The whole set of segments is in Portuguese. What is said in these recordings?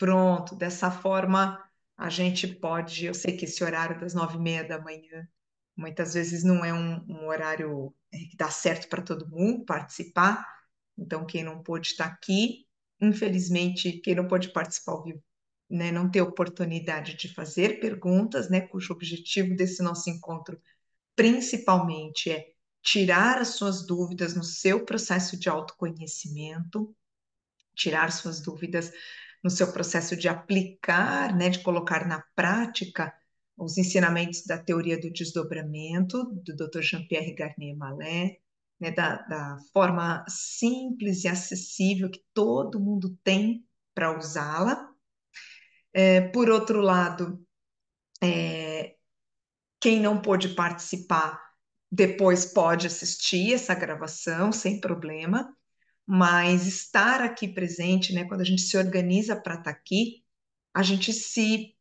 Pronto, dessa forma a gente pode. Eu sei que esse horário das 9h30 da manhã muitas vezes não é um horário que dá certo para todo mundo participar. Então, quem não pôde estar aqui, infelizmente, quem não pôde participar ao vivo, né, não ter oportunidade de fazer perguntas, né, cujo objetivo desse nosso encontro principalmente é tirar as suas dúvidas no seu processo de autoconhecimento, tirar suas dúvidas no seu processo de aplicar, né, de colocar na prática os ensinamentos da teoria do desdobramento, do Dr. Jean-Pierre Garnier-Mallet, né, da forma simples e acessível que todo mundo tem para usá-la. Por outro lado, quem não pôde participar depois pode assistir essa gravação sem problema, mas estar aqui presente, né, quando a gente se organiza para estar aqui, a gente se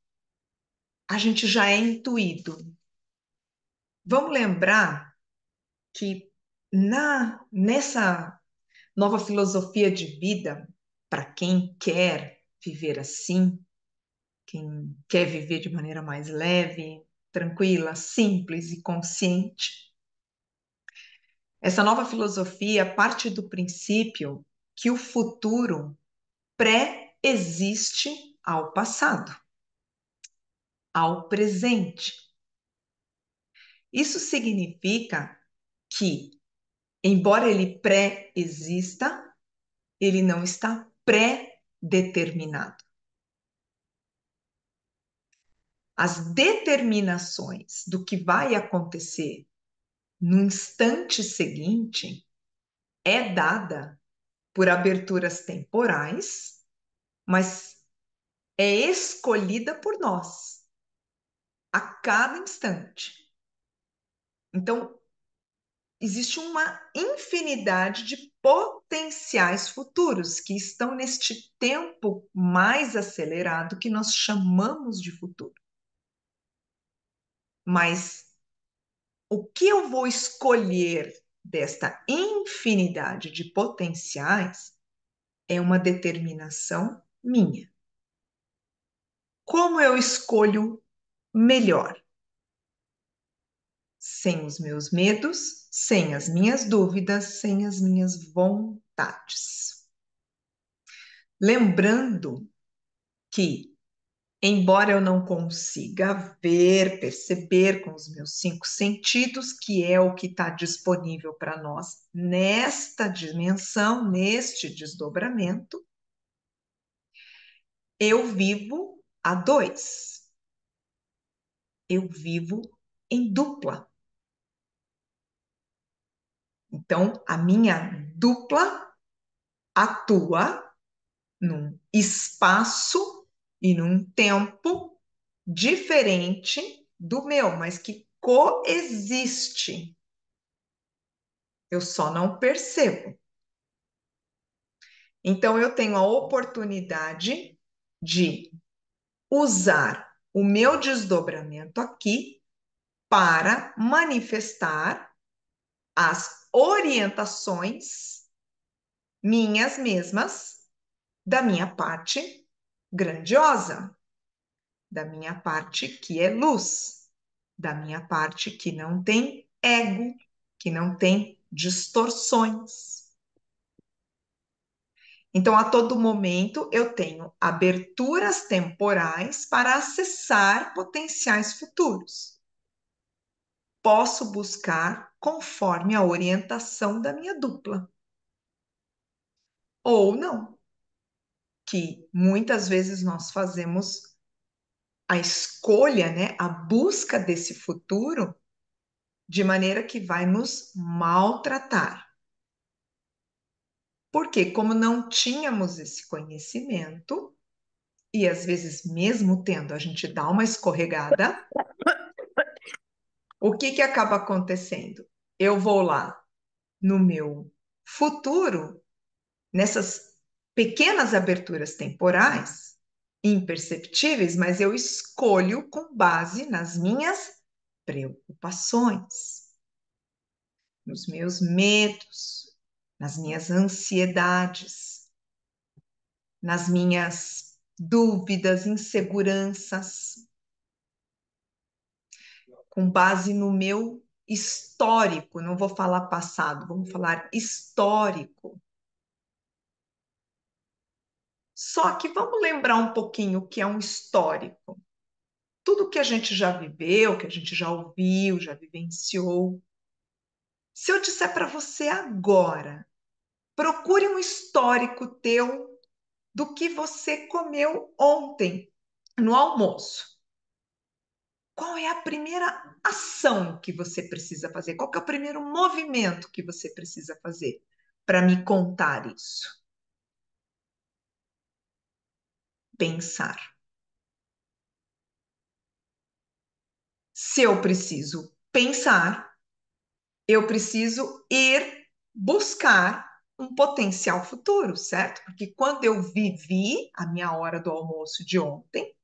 a gente já é intuído. Vamos lembrar que nessa nova filosofia de vida, para quem quer viver assim, quem quer viver de maneira mais leve, tranquila, simples e consciente, essa nova filosofia parte do princípio que o futuro pré-existe ao passado, ao presente. Isso significa que, embora ele pré-exista, ele não está pré-determinado. As determinações do que vai acontecer no instante seguinte é dada por aberturas temporais, mas é escolhida por nós a cada instante. Então, existe uma infinidade de potenciais futuros que estão neste tempo mais acelerado que nós chamamos de futuro. Mas o que eu vou escolher desta infinidade de potenciais é uma determinação minha. Como eu escolho melhor? Sem os meus medos, sem as minhas dúvidas, sem as minhas vontades. Lembrando que, embora eu não consiga ver, perceber com os meus 5 sentidos, que é o que está disponível para nós nesta dimensão, neste desdobramento, eu vivo a dois. Eu vivo em dupla. Então, a minha dupla atua num espaço e num tempo diferente do meu, mas que coexiste. Eu só não percebo. Então, eu tenho a oportunidade de usar o meu desdobramento aqui para manifestar as orientações minhas mesmas da minha parte grandiosa, da minha parte que é luz, da minha parte que não tem ego, que não tem distorções. Então, a todo momento, eu tenho aberturas temporais para acessar potenciais futuros. Posso buscar conforme a orientação da minha dupla. Ou não, que muitas vezes nós fazemos a escolha, né, a busca desse futuro de maneira que vai nos maltratar. Porque, como não tínhamos esse conhecimento, e às vezes, mesmo tendo, a gente dá uma escorregada, o que que acaba acontecendo? Eu vou lá no meu futuro, nessas pequenas aberturas temporais, imperceptíveis, mas eu escolho com base nas minhas preocupações, nos meus medos, nas minhas ansiedades, nas minhas dúvidas, inseguranças, com base no meu histórico, não vou falar passado, vamos falar histórico. Só que vamos lembrar um pouquinho o que é um histórico. Tudo que a gente já viveu, que a gente já ouviu, já vivenciou. Se eu disser para você agora, procure um histórico teu do que você comeu ontem no almoço. Qual é a primeira ação que você precisa fazer? Qual que é o primeiro movimento que você precisa fazer para me contar isso? Pensar. Se eu preciso pensar, eu preciso ir buscar um potencial futuro, certo? Porque quando eu vivi a minha hora do almoço de ontem,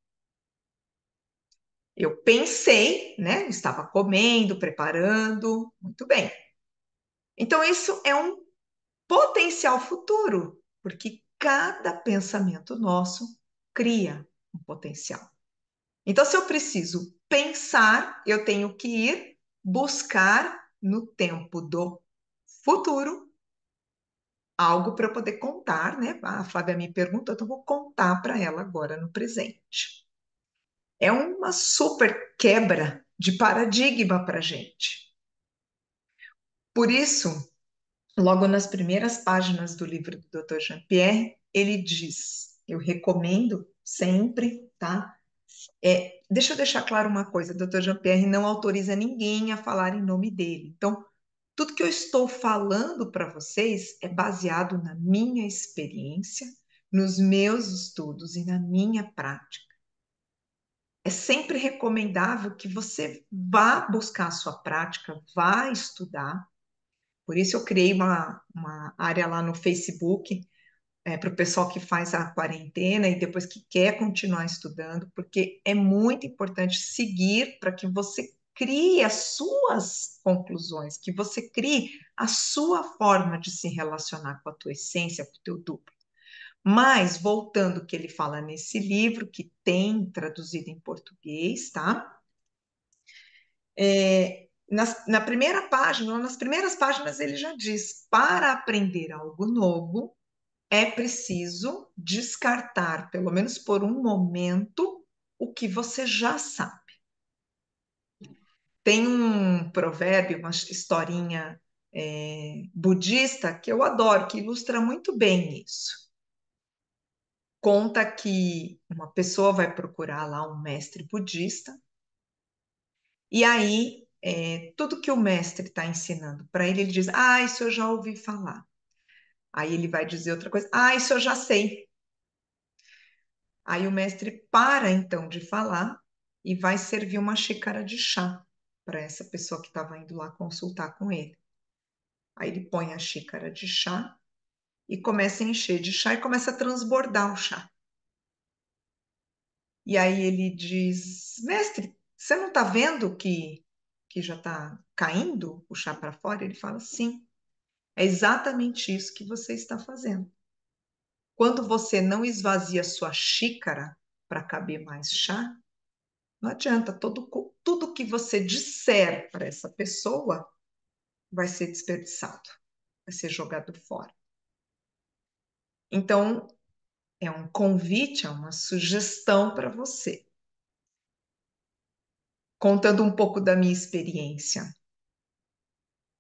eu pensei, né? Estava comendo, preparando, muito bem. Então, isso é um potencial futuro, porque cada pensamento nosso cria um potencial. Então, se eu preciso pensar, eu tenho que ir buscar no tempo do futuro algo para eu poder contar, né? A Flávia me perguntou, então eu vou contar para ela agora no presente. É uma super quebra de paradigma para a gente. Por isso, logo nas primeiras páginas do livro do Dr. Jean-Pierre, ele diz: eu recomendo sempre, tá? Deixa eu deixar claro uma coisa: o Dr. Jean-Pierre não autoriza ninguém a falar em nome dele. Então, tudo que eu estou falando para vocês é baseado na minha experiência, nos meus estudos e na minha prática. É sempre recomendável que você vá buscar a sua prática, vá estudar. Por isso, eu criei uma área lá no Facebook para o pessoal que faz a quarentena e depois que quer continuar estudando, porque é muito importante seguir para que você crie as suas conclusões, que você crie a sua forma de se relacionar com a tua essência, com o teu duplo. Mas, voltando ao que ele fala nesse livro, que tem traduzido em português, tá? Na primeira página, nas primeiras páginas, ele já diz: para aprender algo novo, é preciso descartar, pelo menos por um momento, o que você já sabe. Tem um provérbio, uma historinha budista que eu adoro, que ilustra muito bem isso. Conta que uma pessoa vai procurar lá um mestre budista, e aí tudo que o mestre está ensinando para ele, ele diz: ah, isso eu já ouvi falar. Aí ele vai dizer outra coisa: ah, isso eu já sei. Aí o mestre para então de falar e vai servir uma xícara de chá para essa pessoa que estava indo lá consultar com ele. Aí ele põe a xícara de chá e começa a encher de chá e começa a transbordar o chá. E aí ele diz: mestre, você não está vendo que já está caindo o chá para fora? Ele fala: sim, é exatamente isso que você está fazendo. Quando você não esvazia sua xícara para caber mais chá, não adianta, tudo que você disser para essa pessoa vai ser desperdiçado, vai ser jogado fora. Então, é um convite, é uma sugestão para você. Contando um pouco da minha experiência,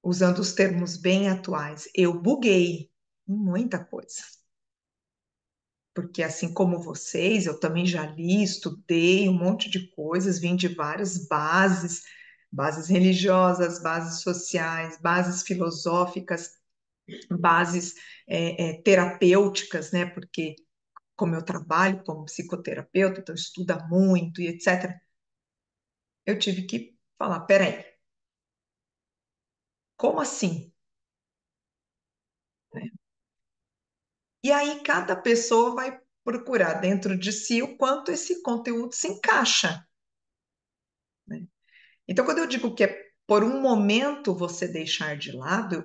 usando os termos bem atuais, eu buguei em muita coisa. Porque assim como vocês, eu também já li, estudei um monte de coisas, vim de várias bases, bases religiosas, bases sociais, bases filosóficas, bases terapêuticas, né? Porque como eu trabalho como psicoterapeuta, então estuda muito e etc., eu tive que falar, peraí, como assim? Né? E aí cada pessoa vai procurar dentro de si o quanto esse conteúdo se encaixa, né? Então, quando eu digo que é por um momento você deixar de lado,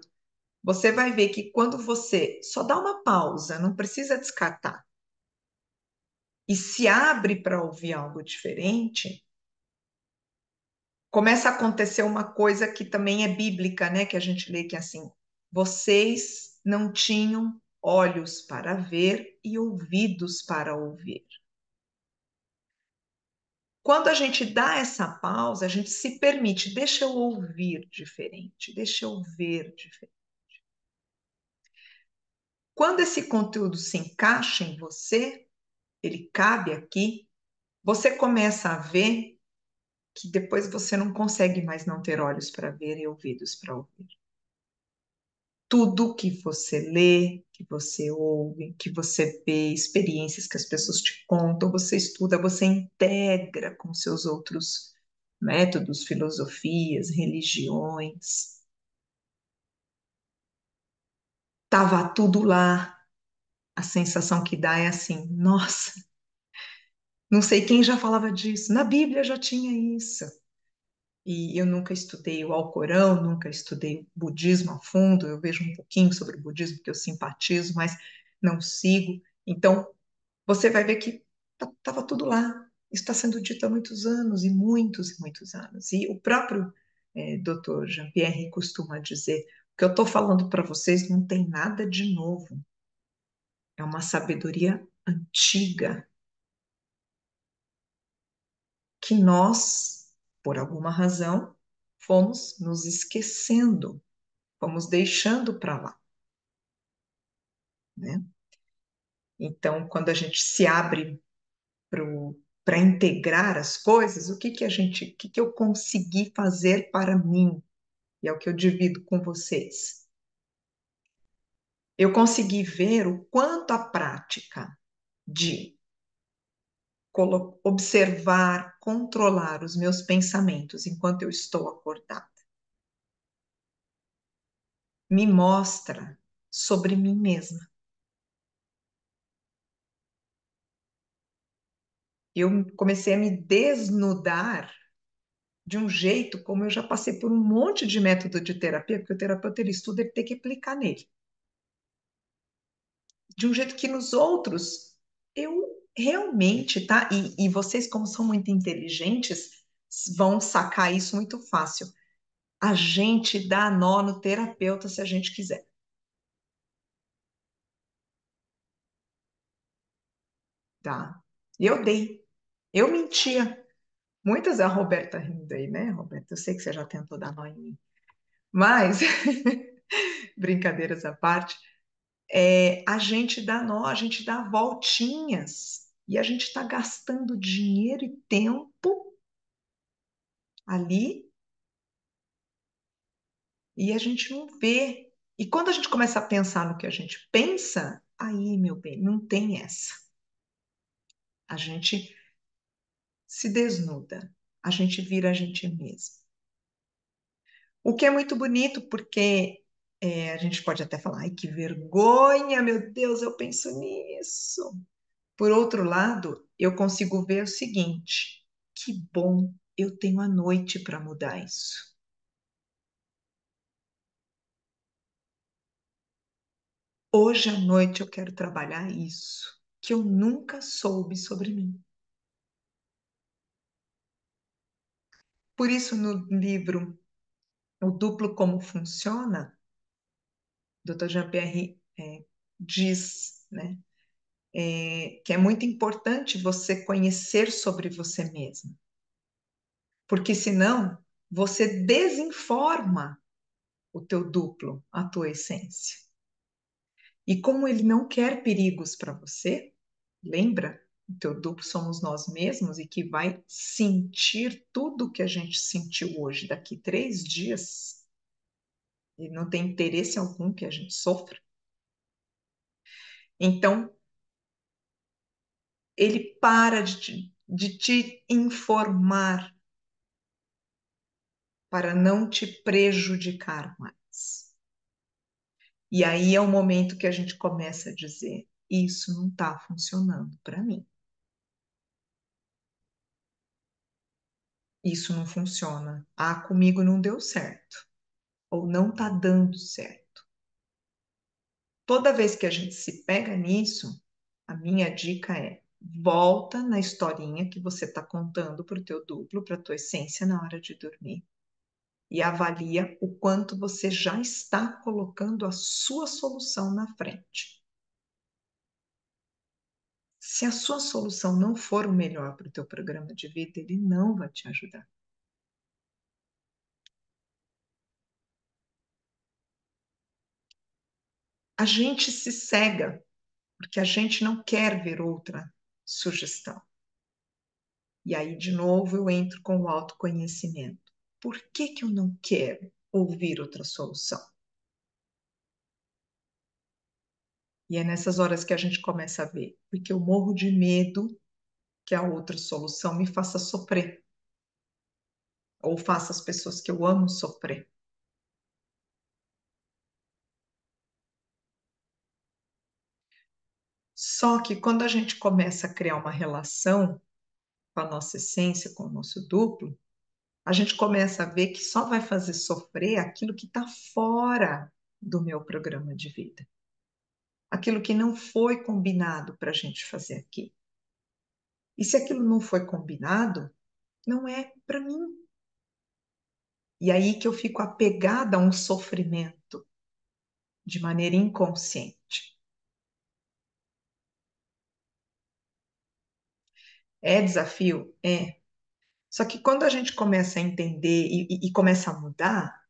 você vai ver que quando você só dá uma pausa, não precisa descartar, e se abre para ouvir algo diferente, começa a acontecer uma coisa que também é bíblica, né? Que a gente lê que é assim: vocês não tinham olhos para ver e ouvidos para ouvir. Quando a gente dá essa pausa, a gente se permite, deixa eu ouvir diferente, deixa eu ver diferente. Quando esse conteúdo se encaixa em você, ele cabe aqui, você começa a ver que depois você não consegue mais não ter olhos para ver e ouvidos para ouvir. Tudo que você lê, que você ouve, que você vê, experiências que as pessoas te contam, você estuda, você integra com seus outros métodos, filosofias, religiões. Tava tudo lá. A sensação que dá é assim, nossa, não sei quem já falava disso. Na Bíblia já tinha isso. E eu nunca estudei o Alcorão, nunca estudei o budismo a fundo. Eu vejo um pouquinho sobre o budismo que eu simpatizo, mas não sigo. Então, você vai ver que estava tudo lá. Isso está sendo dito há muitos anos, e muitos anos. E o próprio Dr. Jean-Pierre costuma dizer: o que eu estou falando para vocês não tem nada de novo. É uma sabedoria antiga que nós, por alguma razão, fomos nos esquecendo, fomos deixando para lá, né? Então, quando a gente se abre para integrar as coisas, o que eu consegui fazer para mim? E é o que eu divido com vocês. Eu consegui ver o quanto a prática de observar, controlar os meus pensamentos enquanto eu estou acordada me mostra sobre mim mesma. Eu comecei a me desnudar de um jeito como eu já passei por um monte de método de terapia, porque o terapeuta ele estuda, ele tem que aplicar nele. De um jeito que nos outros eu realmente, tá? E vocês, como são muito inteligentes, vão sacar isso muito fácil. A gente dá nó no terapeuta se a gente quiser, tá? Eu dei, eu mentia. Muitas a Roberta rindo aí, né, Roberta? Eu sei que você já tentou dar nó em mim. Mas, brincadeiras à parte, a gente dá nó, a gente dá voltinhas e a gente está gastando dinheiro e tempo ali e a gente não vê. E quando a gente começa a pensar no que a gente pensa, aí, meu bem, não tem essa. A gente se desnuda, a gente vira a gente mesmo. O que é muito bonito, porque a gente pode até falar, ai, que vergonha, meu Deus, eu penso nisso. Por outro lado, eu consigo ver o seguinte: que bom, eu tenho a noite para mudar isso. Hoje à noite eu quero trabalhar isso, que eu nunca soube sobre mim. Por isso, no livro O Duplo Como Funciona, Dr. Jean-Pierre diz, né, que é muito importante você conhecer sobre você mesmo, porque senão você desinforma o teu duplo, a tua essência. E como ele não quer perigos para você, lembra? O teu duplo somos nós mesmos e que vai sentir tudo que a gente sentiu hoje daqui 3 dias. E não tem interesse algum que a gente sofra. Então, ele para de te informar para não te prejudicar mais. E aí é o momento que a gente começa a dizer: isso não está funcionando para mim. Isso não funciona. Ah, comigo não deu certo. Ou não está dando certo. Toda vez que a gente se pega nisso, a minha dica é: Volta na historinha que você está contando para o teu duplo, para a tua essência na hora de dormir e avalia o quanto você já está colocando a sua solução na frente. Se a sua solução não for o melhor para o teu programa de vida, ele não vai te ajudar. A gente se cega porque a gente não quer ver outra sugestão. E aí, de novo, eu entro com o autoconhecimento. Por que que eu não quero ouvir outra solução? E é nessas horas que a gente começa a ver, porque eu morro de medo que a outra solução me faça sofrer, ou faça as pessoas que eu amo sofrer. Só que quando a gente começa a criar uma relação com a nossa essência, com o nosso duplo, a gente começa a ver que só vai fazer sofrer aquilo que está fora do meu programa de vida, aquilo que não foi combinado para a gente fazer aqui. E se aquilo não foi combinado, não é para mim. E aí que eu fico apegada a um sofrimento de maneira inconsciente. É desafio? É. Só que quando a gente começa a entender e começa a mudar,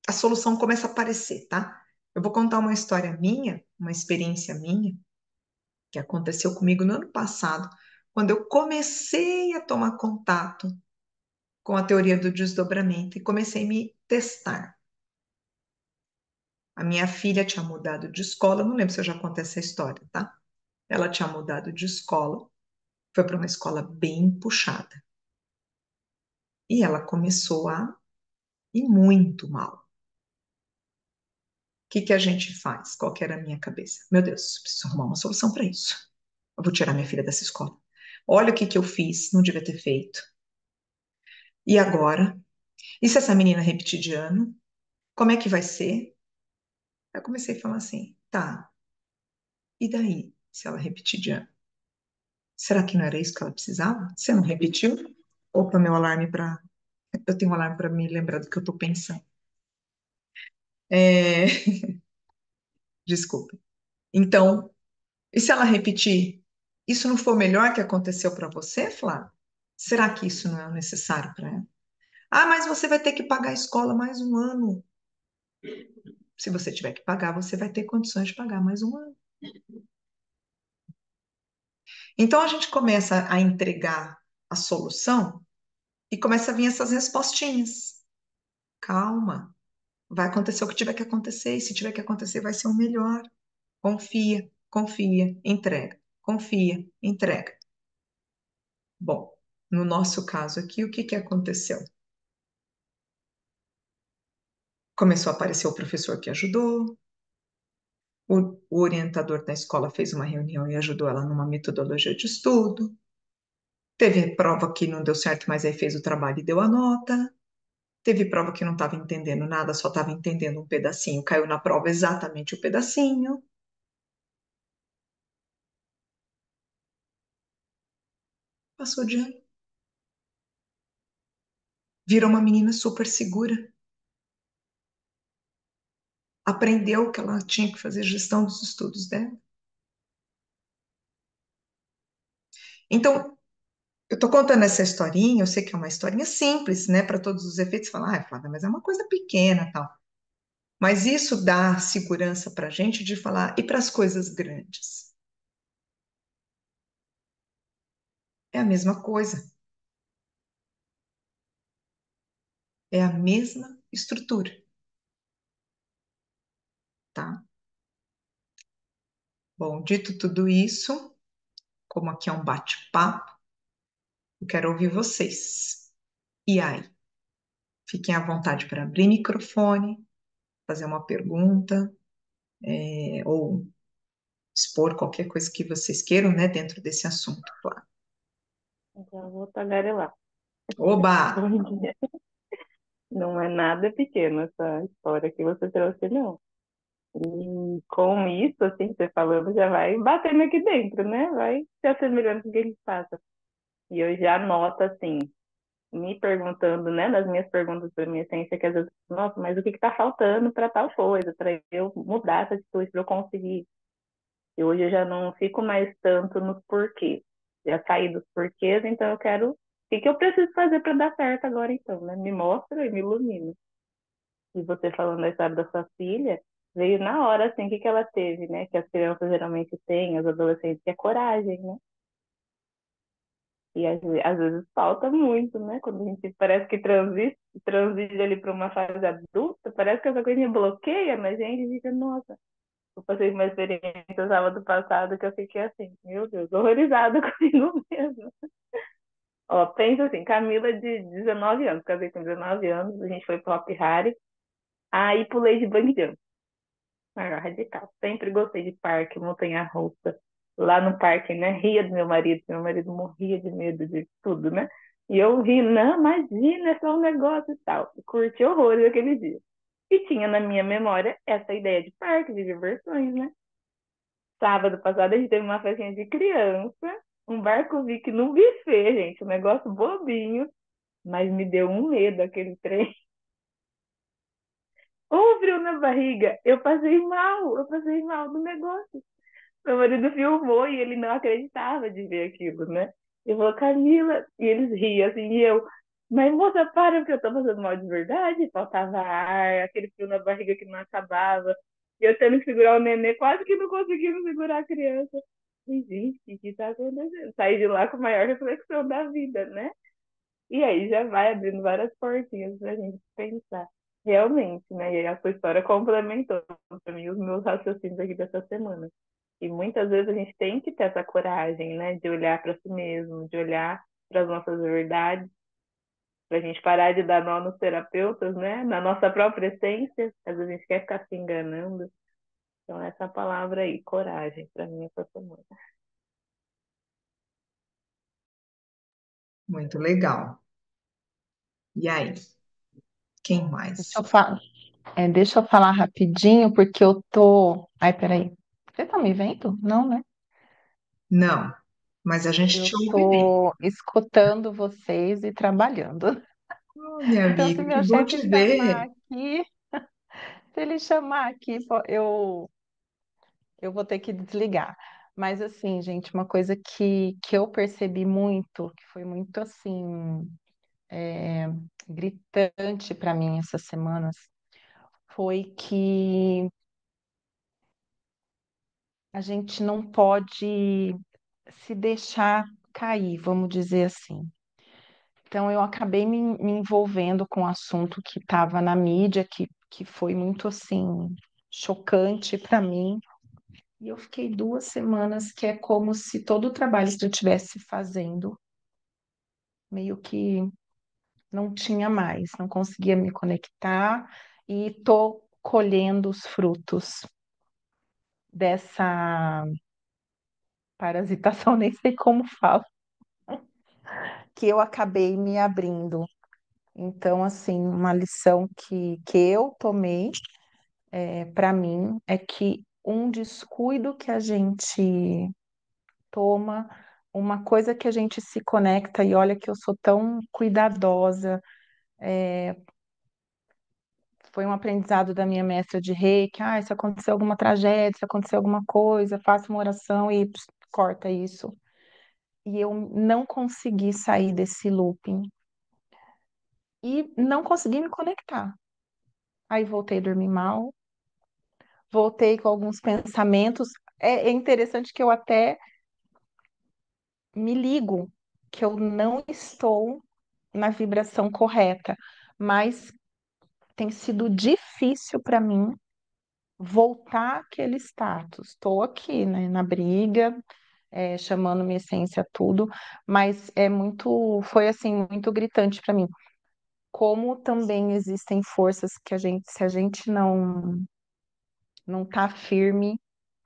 a solução começa a aparecer, tá? Eu vou contar uma história minha, uma experiência minha, que aconteceu comigo no ano passado, quando eu comecei a tomar contato com a teoria do desdobramento e comecei a me testar. A minha filha tinha mudado de escola, não lembro se eu já contei essa história, tá? Ela tinha mudado de escola, foi para uma escola bem puxada. E ela começou a ir muito mal. O que que a gente faz? Qual que era a minha cabeça? Meu Deus, preciso arrumar uma solução para isso. Eu vou tirar minha filha dessa escola. Olha o que que eu fiz, não devia ter feito. E agora? E se essa menina repetir de ano? Como é que vai ser? Aí eu comecei a falar assim, tá, e daí, se ela repetir de ano? Será que não era isso que ela precisava? Você não repetiu? Opa, meu alarme para. Eu tenho um alarme para me lembrar do que eu estou pensando. É... Desculpa. Então, e se ela repetir? Isso não foi o melhor que aconteceu para você, Flávia? Será que isso não é necessário para ela? Ah, mas você vai ter que pagar a escola mais um ano. Se você tiver que pagar, você vai ter condições de pagar mais um ano. Então a gente começa a entregar a solução e começa a vir essas respostinhas. Calma, vai acontecer o que tiver que acontecer, e se tiver que acontecer, vai ser o melhor. Confia, confia, entrega. Confia, entrega. Bom, no nosso caso aqui, o que que aconteceu? Começou a aparecer o professor que ajudou, o orientador da escola fez uma reunião e ajudou ela numa metodologia de estudo. Teve prova que não deu certo, mas aí fez o trabalho e deu a nota. Teve prova que não estava entendendo nada, só estava entendendo um pedacinho. Caiu na prova exatamente o pedacinho. Passou de ano. Virou uma menina super segura. Aprendeu que ela tinha que fazer gestão dos estudos dela. Então, eu estou contando essa historinha, eu sei que é uma historinha simples, né, para todos os efeitos. Falar, ah, Flávia, mas é uma coisa pequena, tal. Mas isso dá segurança para a gente de falar, e para as coisas grandes? É a mesma coisa, é a mesma estrutura, tá? Bom, dito tudo isso, como aqui é um bate-papo, eu quero ouvir vocês. E aí, fiquem à vontade para abrir microfone, fazer uma pergunta, ou expor qualquer coisa que vocês queiram, né, dentro desse assunto, claro. Então, eu vou tagarelar. Oba! Bom dia. Não é nada pequeno essa história que você trouxe, não. E com isso, assim, você falando, já vai batendo aqui dentro, né? Vai se assemelhando com o que eles passam. E eu já noto, assim, me perguntando, né, nas minhas perguntas para minha essência, que às vezes, nossa, mas o que está faltando para tal coisa, para eu mudar essa atitude, para eu conseguir. E hoje eu já não fico mais tanto nos porquês. Já saí dos porquês, então eu quero. O que que eu preciso fazer para dar certo agora, então, né? Me mostra e me ilumina. E você falando da história da sua filha, veio na hora, assim, o que que ela teve, né? Que as crianças geralmente têm, as adolescentes, que é coragem, né? E às vezes falta muito, né? Quando a gente parece que transige ali para uma fase adulta, parece que essa coisa bloqueia na gente e fica, nossa, eu passei uma experiência sábado passado que eu fiquei assim, meu Deus, horrorizada comigo mesmo. Ó, pensa assim, Camila de 19 anos, casei com 19 anos, a gente foi pro Hop Hari, aí pulei de bungee jump. Ah, radical. Sempre gostei de parque, montanha-russa. Lá no parque, né? Ria do meu marido morria de medo de tudo, né? E eu ri, não, imagina, é só um negócio e tal. Curti horrores aquele dia. E tinha na minha memória essa ideia de parque, de diversões, né? Sábado passado a gente teve uma festinha de criança, um barco Viking num buffet, gente, um negócio bobinho, mas me deu um medo aquele trem. Um frio na barriga, eu passei mal do negócio. Meu marido filmou e ele não acreditava de ver aquilo, né? Eu falou, Camila, e eles riam assim, e eu, mas moça, para, porque eu tô passando mal de verdade, faltava ar, aquele frio na barriga que não acabava, e eu tendo que segurar o nenê, quase que não conseguindo segurar a criança. E, gente, o que tá acontecendo? Saí de lá com a maior reflexão da vida, né? E aí já vai abrindo várias portinhas pra gente pensar. Realmente, né? E aí a sua história complementou para mim os meus raciocínios aqui dessa semana. E muitas vezes a gente tem que ter essa coragem, né? De olhar para si mesmo, de olhar para as nossas verdades, para a gente parar de dar nó nos terapeutas, né? Na nossa própria essência. Às vezes a gente quer ficar se enganando. Então, essa palavra aí, coragem, para mim essa semana. Muito legal. E aí, quem Deixa eu mais? falar, deixa eu falar rapidinho, porque eu tô. Ai, peraí. Você tá me vendo? Não, né? Não, mas a gente Eu te ouve bem. tô escutando vocês e trabalhando. Oh, minha Então, se amiga, que meu bom chefe te chamar ver. aqui, se ele chamar aqui, eu vou ter que desligar. Mas, assim, gente, uma coisa que eu percebi muito, que foi muito, assim, é, gritante para mim essas semanas, foi que a gente não pode se deixar cair, vamos dizer assim. Então, eu acabei me envolvendo com um assunto que estava na mídia, que foi muito assim chocante para mim. E eu fiquei 2 semanas que é como se todo o trabalho que eu estivesse fazendo meio que não tinha mais, não conseguia me conectar e tô colhendo os frutos dessa parasitação, nem sei como falo, que eu acabei me abrindo. Então, assim, uma lição que eu tomei para mim é que um descuido que a gente toma, uma coisa que a gente se conecta, e olha que eu sou tão cuidadosa, foi um aprendizado da minha mestra de Reiki, se acontecer alguma tragédia, se acontecer alguma coisa, faça uma oração e corta isso. E eu não consegui sair desse looping e não consegui me conectar. Aí voltei a dormir mal, voltei com alguns pensamentos. É interessante que eu até me ligo que eu não estou na vibração correta, mas tem sido difícil para mim voltar àquele status. Estou aqui, né, na briga, chamando minha essência tudo, mas foi assim muito gritante para mim. Como também existem forças que se a gente não tá firme,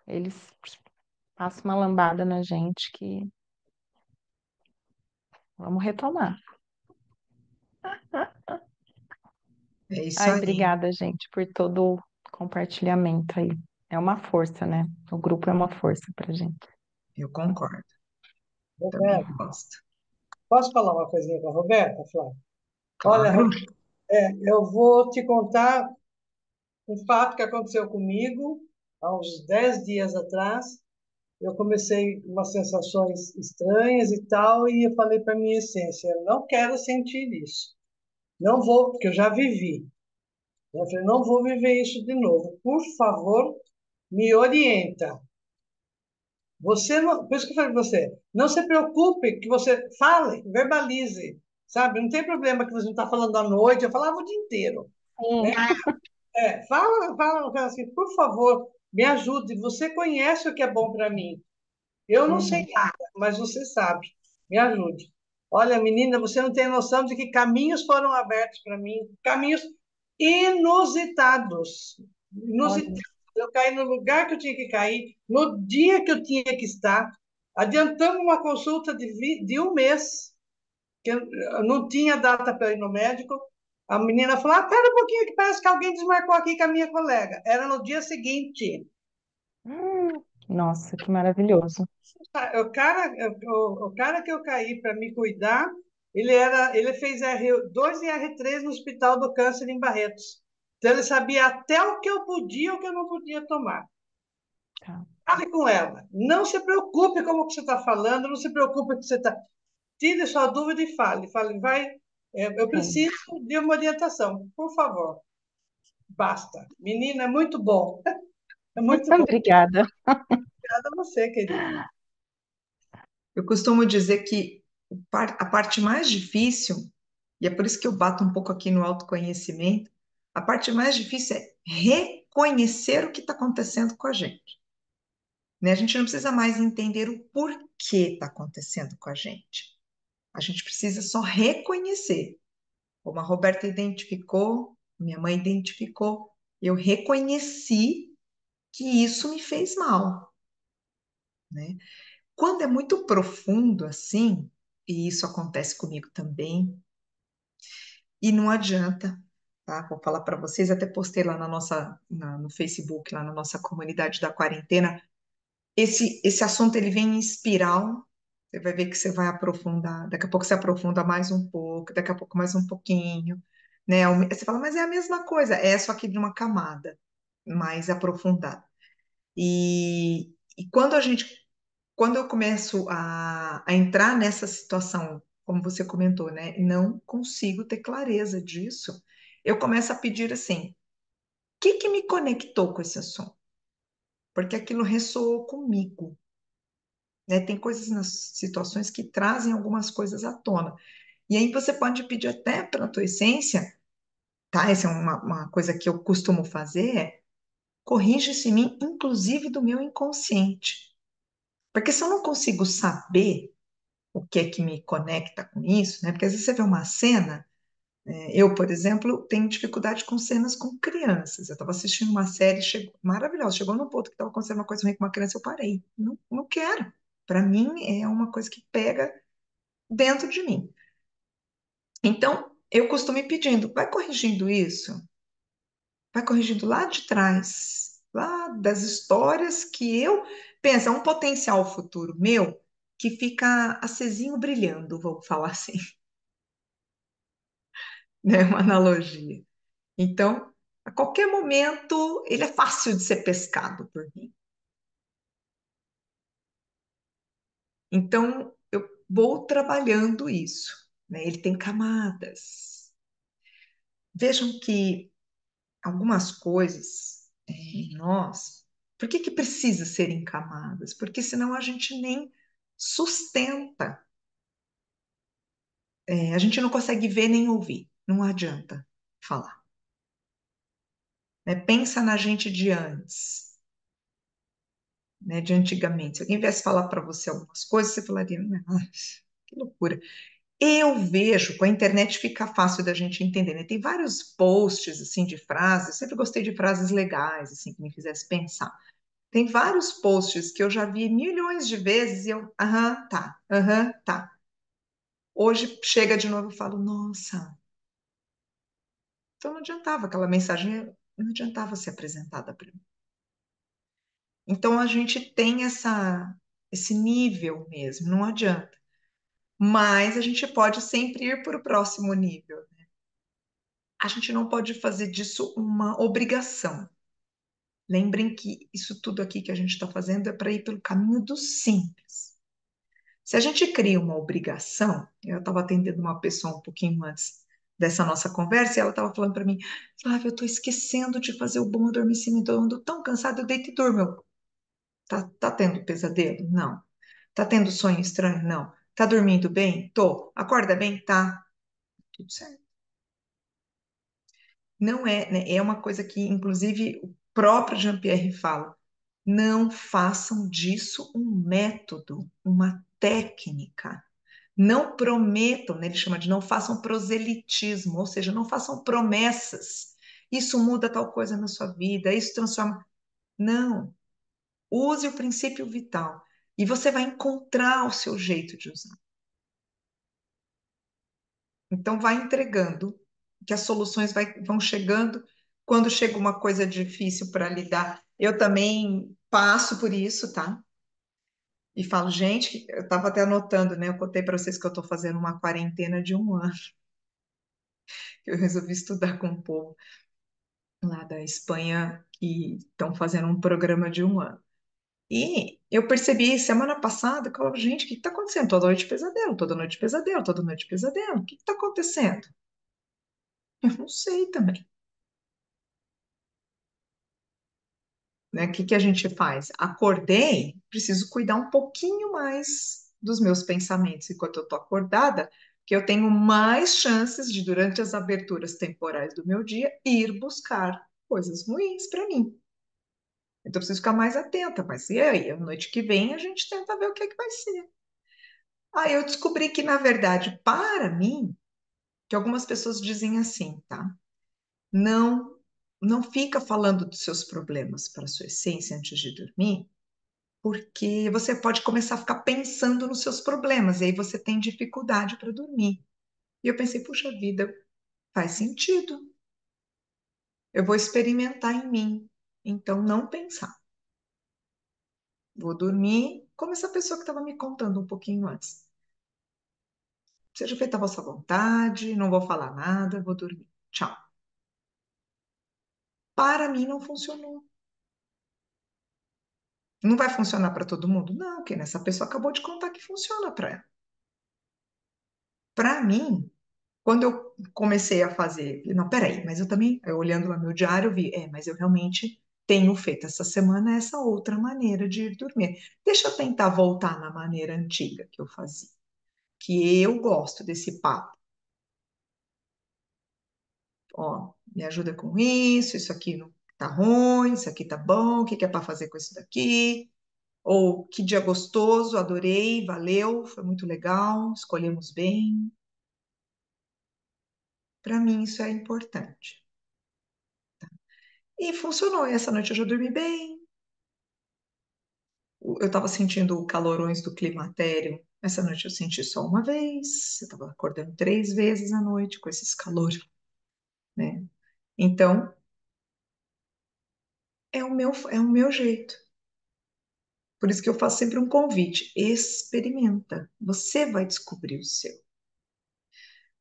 eles passam uma lambada na gente que vamos retomar. É isso Ai, aí. obrigada, gente, por todo compartilhamento aí. É uma força, né? O grupo é uma força pra gente. Eu concordo, também Roberta, gosto. posso falar uma coisinha com a Roberta, Flávia? Olha, Claro. eu vou te contar um fato que aconteceu comigo há uns 10 dias atrás. Eu comecei com umas sensações estranhas e tal, e eu falei para minha essência, eu não quero sentir isso. Não vou, porque eu já vivi. Eu falei, não vou viver isso de novo. Por favor, me orienta. Você não, por isso que eu falei para você, não se preocupe que você fale, verbalize, sabe? Não tem problema que você não está falando à noite, eu falava o dia inteiro, Sim. né? Fala assim, por favor, me ajude. Você conhece o que é bom para mim. Eu não sei Uhum. nada, mas você sabe. Me ajude. Olha, menina, você não tem noção de que caminhos foram abertos para mim, caminhos inusitados. Olha, Inusitados. Eu caí no lugar que eu tinha que cair, no dia que eu tinha que estar. Adiantamos uma consulta de um mês, que eu não tinha data para ir no médico. A menina falou: ah, pera um pouquinho, que parece que alguém desmarcou aqui com a minha colega. Era no dia seguinte. nossa, que maravilhoso. O cara que eu caí para me cuidar, ele fez R2 e R3 no Hospital do Câncer em Barretos. Então ele sabia até o que eu podia e o que eu não podia tomar. Tá. Fale com ela. Não se preocupe com o que você está falando, não se preocupe com o que você está. Tire sua dúvida e fale. Fale, vai. Eu Sim. preciso de uma orientação, por favor. Basta. Menina, é muito bom. É muito bom. Obrigada. Obrigada a você, querida. Eu costumo dizer que a parte mais difícil, e é por isso que eu bato um pouco aqui no autoconhecimento, a parte mais difícil é reconhecer o que está acontecendo com a gente. Né? A gente não precisa mais entender o porquê está acontecendo com a gente. A gente precisa só reconhecer. Como a Roberta identificou, minha mãe identificou, eu reconheci que isso me fez mal, né? Quando é muito profundo assim, e isso acontece comigo também, e não adianta, tá? Vou falar para vocês, até postei lá no Facebook, lá na nossa comunidade da quarentena, esse assunto ele vem em espiral, você vai ver que você vai aprofundar, daqui a pouco você aprofunda mais um pouco, daqui a pouco mais um pouquinho, né? Você fala, mas é a mesma coisa, é só que de uma camada mais aprofundada. E quando eu começo a entrar nessa situação, como você comentou, né? Não consigo ter clareza disso. Eu começo a pedir assim: o que que me conectou com esse assunto? Porque aquilo ressoou comigo, né? Tem coisas nas situações que trazem algumas coisas à tona. E aí você pode pedir até para a tua essência, tá? Essa é uma coisa que eu costumo fazer, corrige-se em mim, inclusive do meu inconsciente. Porque se eu não consigo saber o que é que me conecta com isso, né? Porque às vezes você vê uma cena, eu, por exemplo, tenho dificuldade com cenas com crianças. Eu estava assistindo uma série maravilhosa, chegou no ponto que estava acontecendo uma coisa ruim com uma criança, eu parei. Não, não quero. Para mim é uma coisa que pega dentro de mim. Então, eu costumo ir pedindo, vai corrigindo isso, vai corrigindo lá de trás, lá das histórias que eu penso, é um potencial futuro meu que fica acesinho brilhando, vou falar assim. Né? Uma analogia. Então, a qualquer momento, ele é fácil de ser pescado por mim. Então, eu vou trabalhando isso, né? Ele tem camadas. Vejam que algumas coisas em nós, por que que precisa ser em camadas? Porque senão a gente nem sustenta. A gente não consegue ver nem ouvir. Não adianta falar. Né? Pensa na gente de antes. Né, de antigamente. Se alguém viesse falar para você algumas coisas, você falaria, ah, que loucura. Eu vejo, com a internet fica fácil da gente entender, né? Tem vários posts, assim, de frases, eu sempre gostei de frases legais, assim, que me fizesse pensar. Tem vários posts que eu já vi milhões de vezes e eu, aham, tá, aham, tá. Hoje chega de novo e falo, nossa, então não adiantava aquela mensagem, não adiantava ser apresentada para mim. Então a gente tem esse nível mesmo, não adianta. Mas a gente pode sempre ir para o próximo nível. A gente não pode fazer disso uma obrigação. Lembrem que isso tudo aqui que a gente está fazendo é para ir pelo caminho do simples. Se a gente cria uma obrigação, eu estava atendendo uma pessoa um pouquinho antes dessa nossa conversa e ela estava falando para mim, Flávia, eu estou esquecendo de fazer o bom adormecimento, eu ando tão cansada, eu deito e durmo. Tá tendo pesadelo? Não. Tá tendo sonho estranho? Não. Tá dormindo bem? Tô. Acorda bem? Tá. Tudo certo. Não é, né? É uma coisa que, inclusive, o próprio Jean-Pierre fala. Não façam disso um método, uma técnica. Não prometam, né? Ele chama de não façam proselitismo, ou seja, não façam promessas. Isso muda tal coisa na sua vida, isso transforma. Não. Use o princípio vital e você vai encontrar o seu jeito de usar. Então, vai entregando, que as soluções vão chegando. Quando chega uma coisa difícil para lidar, eu também passo por isso, tá? E falo, gente, eu estava até anotando, né? Eu contei para vocês que eu estou fazendo uma quarentena de 1 ano. Eu resolvi estudar com um povo lá da Espanha que estão fazendo um programa de 1 ano. E eu percebi semana passada que eu falava, gente, o que está acontecendo? Toda noite pesadelo, toda noite pesadelo, toda noite pesadelo. O que está acontecendo? Eu não sei também. Né? O que que a gente faz? Acordei, preciso cuidar um pouquinho mais dos meus pensamentos enquanto eu estou acordada, que eu tenho mais chances de, durante as aberturas temporais do meu dia, ir buscar coisas ruins para mim. Então, eu preciso ficar mais atenta. Mas e aí? A noite que vem a gente tenta ver o que é que vai ser. Aí eu descobri que, na verdade, para mim, que algumas pessoas dizem assim, tá? Não, não fica falando dos seus problemas para a sua essência antes de dormir, porque você pode começar a ficar pensando nos seus problemas, e aí você tem dificuldade para dormir. E eu pensei, puxa vida, faz sentido. Eu vou experimentar em mim. Então, não pensar. Vou dormir como essa pessoa que estava me contando um pouquinho antes. Seja feita a vossa vontade, não vou falar nada, vou dormir. Tchau. Para mim não funcionou. Não vai funcionar para todo mundo? Não, que nessa pessoa acabou de contar que funciona para ela. Para mim, quando eu comecei a fazer, não, peraí, mas eu também, eu olhando lá meu diário, eu vi, mas eu realmente tenho feito essa semana essa outra maneira de ir dormir. Deixa eu tentar voltar na maneira antiga que eu fazia, que eu gosto desse papo. Ó, me ajuda com isso aqui não tá ruim, isso aqui tá bom, o que que é para fazer com isso daqui? Ou que dia gostoso, adorei, valeu, foi muito legal, escolhemos bem. Para mim isso é importante. E funcionou. E essa noite eu já dormi bem. Eu estava sentindo calorões do climatério. Essa noite eu senti só uma vez. Eu estava acordando 3 vezes à noite com esses calores, né? Então, é o meu jeito. Por isso que eu faço sempre um convite. Experimenta. Você vai descobrir o seu.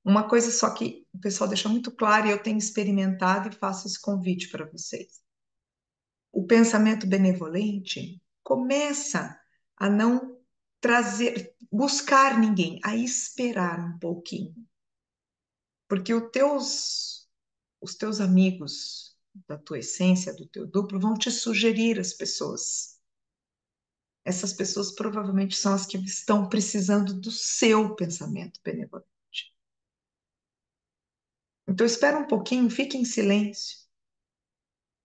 Uma coisa só que o pessoal deixa muito claro e eu tenho experimentado e faço esse convite para vocês. O pensamento benevolente começa a não trazer, buscar ninguém, a esperar um pouquinho. Porque os teus amigos da tua essência, do teu duplo, vão te sugerir as pessoas. Essas pessoas provavelmente são as que estão precisando do seu pensamento benevolente. Então, espera um pouquinho, fique em silêncio.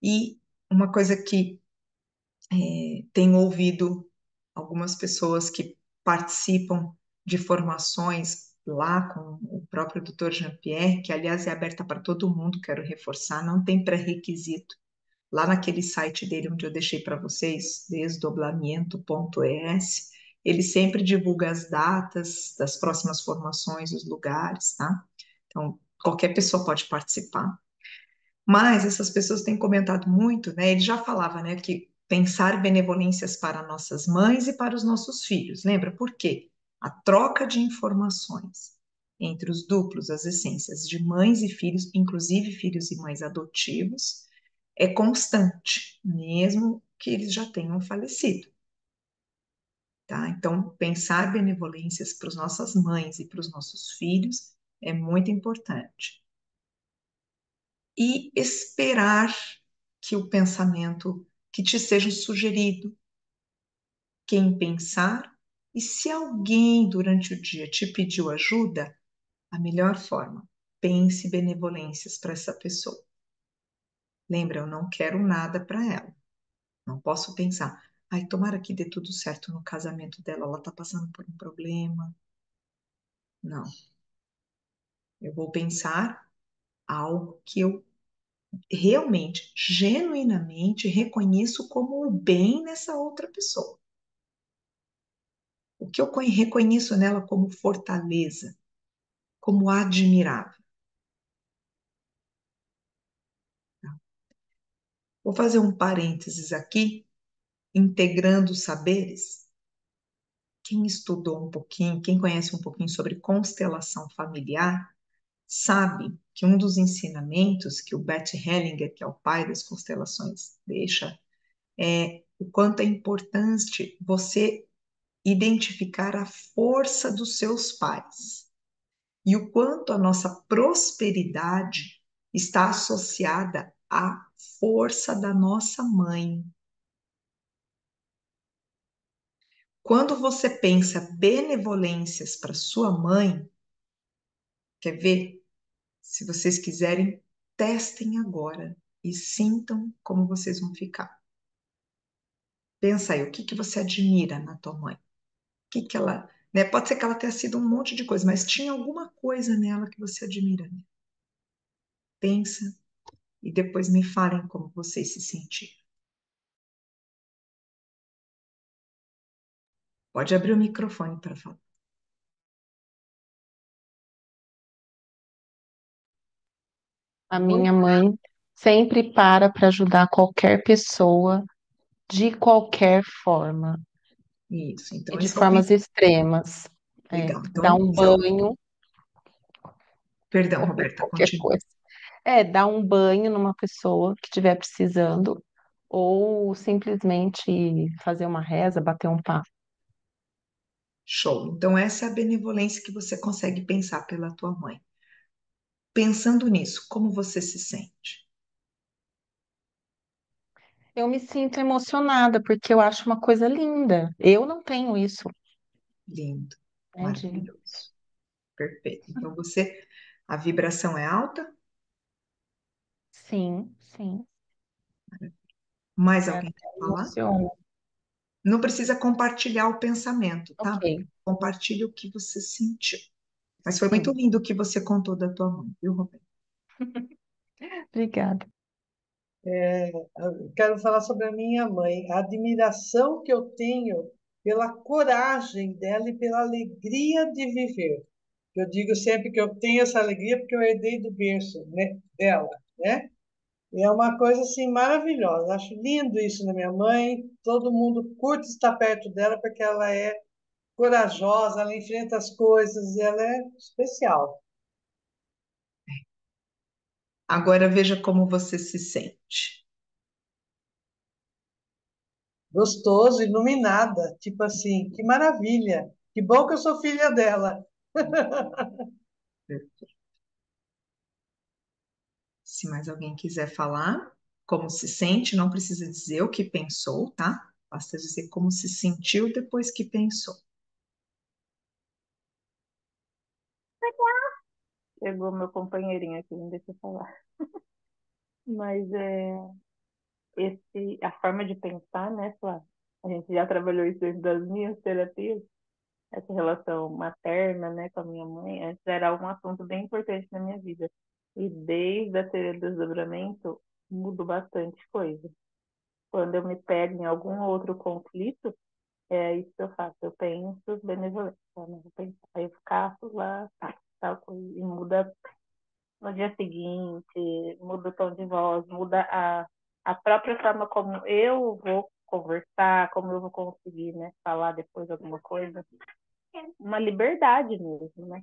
E uma coisa que tenho ouvido algumas pessoas que participam de formações lá com o próprio Dr. Jean-Pierre, que aliás é aberta para todo mundo, quero reforçar, não tem pré-requisito. Lá naquele site dele onde eu deixei para vocês, desdoblamento.es, ele sempre divulga as datas das próximas formações, os lugares, tá? Então, qualquer pessoa pode participar. Mas essas pessoas têm comentado muito, né? Ele já falava, né, que pensar benevolências para nossas mães e para os nossos filhos. Lembra por quê? A troca de informações entre os duplos, as essências de mães e filhos, inclusive filhos e mães adotivos, é constante, mesmo que eles já tenham falecido, tá? Então, pensar benevolências para as nossas mães e para os nossos filhos é muito importante. E esperar que o pensamento que te seja sugerido, quem pensar, e se alguém durante o dia te pediu ajuda, a melhor forma, pense benevolências para essa pessoa. Lembra, eu não quero nada para ela. Não posso pensar, ai, tomara que dê tudo certo no casamento dela, ela está passando por um problema. Não, eu vou pensar algo que eu realmente, genuinamente reconheço como o bem nessa outra pessoa. O que eu reconheço nela como fortaleza, como admirável. Tá? Vou fazer um parênteses aqui, integrando os saberes. Quem estudou um pouquinho, quem conhece um pouquinho sobre constelação familiar, sabe que um dos ensinamentos que o Bert Hellinger, que é o pai das constelações, deixa é o quanto é importante você identificar a força dos seus pais e o quanto a nossa prosperidade está associada à força da nossa mãe. Quando você pensa benevolências para sua mãe, quer ver? Se vocês quiserem, testem agora e sintam como vocês vão ficar. Pensa aí, o que que você admira na tua mãe? O que que ela, né? Pode ser que ela tenha sido um monte de coisa, mas tinha alguma coisa nela que você admira, né? Pensa e depois me falem como vocês se sentiram. Pode abrir o microfone para falar. A minha mãe sempre para ajudar qualquer pessoa de qualquer forma Isso, e então de esse é o formas extremas. É, legal. dar Então, um esse é o... banho Perdão, ou Roberta, qualquer continua. coisa. É, dar um banho numa pessoa que estiver precisando ou simplesmente fazer uma reza, bater um papo. Show. Então, essa é a benevolência que você consegue pensar pela tua mãe. Pensando nisso, como você se sente? Eu me sinto emocionada porque eu acho uma coisa linda. Eu não tenho isso, Lindo, né, maravilhoso, perfeito. Então, você, a vibração é alta? Sim, sim. Mais É alguém até quer falar? emociona. Não precisa compartilhar o pensamento, tá? Ok, Compartilhe o que você sentiu. Mas foi muito sim. lindo o que você contou da tua mãe, viu, Roberto? Obrigada. Eu quero falar sobre a minha mãe, a admiração que eu tenho pela coragem dela e pela alegria de viver. Eu digo sempre que eu tenho essa alegria porque eu herdei do berço, né, dela, né? E é uma coisa assim maravilhosa. Acho lindo isso na minha mãe. Todo mundo curte estar perto dela porque ela é corajosa, ela enfrenta as coisas e ela é especial. Agora veja como você se sente. Gostoso, iluminada, tipo assim, que maravilha. Que bom que eu sou filha dela. Se mais alguém quiser falar, como se sente, não precisa dizer o que pensou, tá? Basta dizer como se sentiu depois que pensou. Chegou meu companheirinho aqui, não deixa eu falar. Mas a forma de pensar, né, Flávia? A gente já trabalhou isso dentro das minhas terapias, essa relação materna, né, com a minha mãe, antes era um assunto bem importante na minha vida. E desde a teoria do desdobramento, mudou bastante coisa. Quando eu me pego em algum outro conflito, é isso que eu faço. Eu penso benevolência, né? Eu penso, aí eu faço lá, tal coisa, e muda. no dia seguinte, muda o tom de voz, muda a própria forma como eu vou conversar, como eu vou conseguir, né, falar depois alguma coisa. Uma liberdade mesmo, né?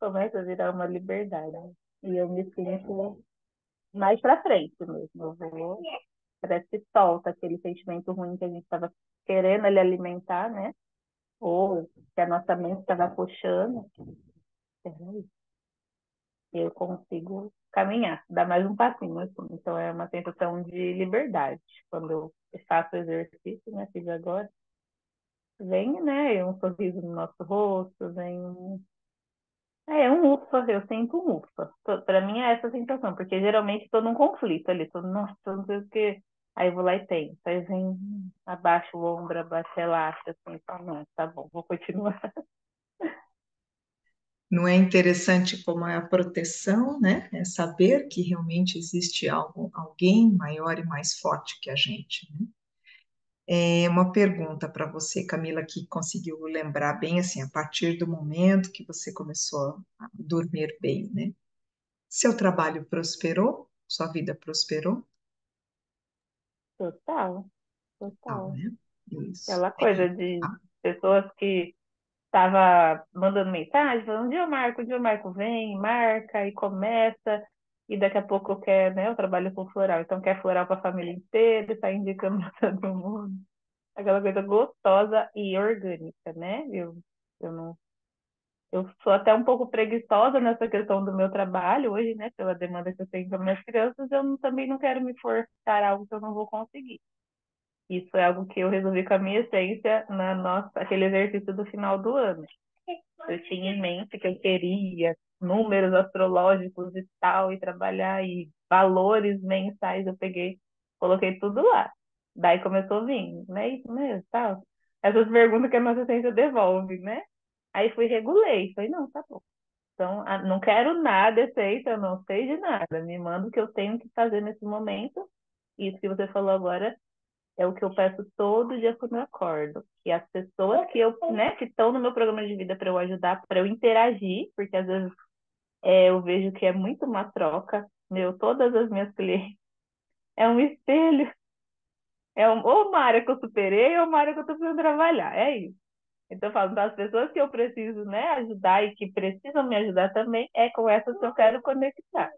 Começa a virar uma liberdade. E eu me sinto mais pra frente mesmo. Eu vou, parece que solta aquele sentimento ruim que a gente estava querendo ali alimentar, né? Ou que a nossa mente estava puxando. Peraí, eu consigo caminhar, dar mais um passinho, assim. Então é uma sensação de liberdade. Quando eu faço o exercício, né? Fiz agora, vem, né? Um sorriso no nosso rosto, vem um ufa, eu sinto um ufa. Pra mim é essa a sensação, porque geralmente tô num conflito ali, tô, nossa, não sei o que. Aí eu vou lá e tenho. Aí vem, abaixo o ombro, abaixo relaxa, assim, falo, não, tá bom, vou continuar. Não é interessante como é a proteção, né? É saber que realmente existe algo, alguém maior e mais forte que a gente, né? É uma pergunta para você, Camila, que conseguiu lembrar bem assim, a partir do momento que você começou a dormir bem, né? Seu trabalho prosperou? Sua vida prosperou? Total, Tal, total. né? Isso. Aquela É coisa isso, de tá? pessoas que tava mandando mensagem, falando, um dia eu marco, vem, marca e começa, e daqui a pouco eu quero, né? Eu trabalho com floral, então quer floral para a família inteira, e tá indicando para todo mundo. Aquela coisa gostosa e orgânica, né? Eu não, eu sou até um pouco preguiçosa nessa questão do meu trabalho hoje, né? Pela demanda que eu tenho para minhas crianças, também não quero me forçar a algo que eu não vou conseguir. Isso é algo que eu resolvi com a minha essência na nossa, aquele exercício do final do ano. Eu tinha em mente que eu queria números astrológicos e tal, e trabalhar, e valores mensais, eu peguei, coloquei tudo lá. Daí começou a vir, não é isso mesmo, tal. Essas perguntas que a nossa essência devolve, né? Aí fui, regulei, falei, não, tá bom. Então, não quero nada, essência, eu não sei de nada. Me manda o que eu tenho que fazer nesse momento. Isso que você falou agora é o que eu peço todo dia quando eu acordo. Que as pessoas que eu, né, que estão no meu programa de vida para eu ajudar, para eu interagir, porque às vezes eu vejo que é muito uma troca. Meu, todas as minhas clientes é um espelho, ou uma área que eu superei ou uma área que eu estou precisando trabalhar. É isso. Então, eu falo, das pessoas que eu preciso, né, ajudar e que precisam me ajudar também, é com essas que eu quero conectar.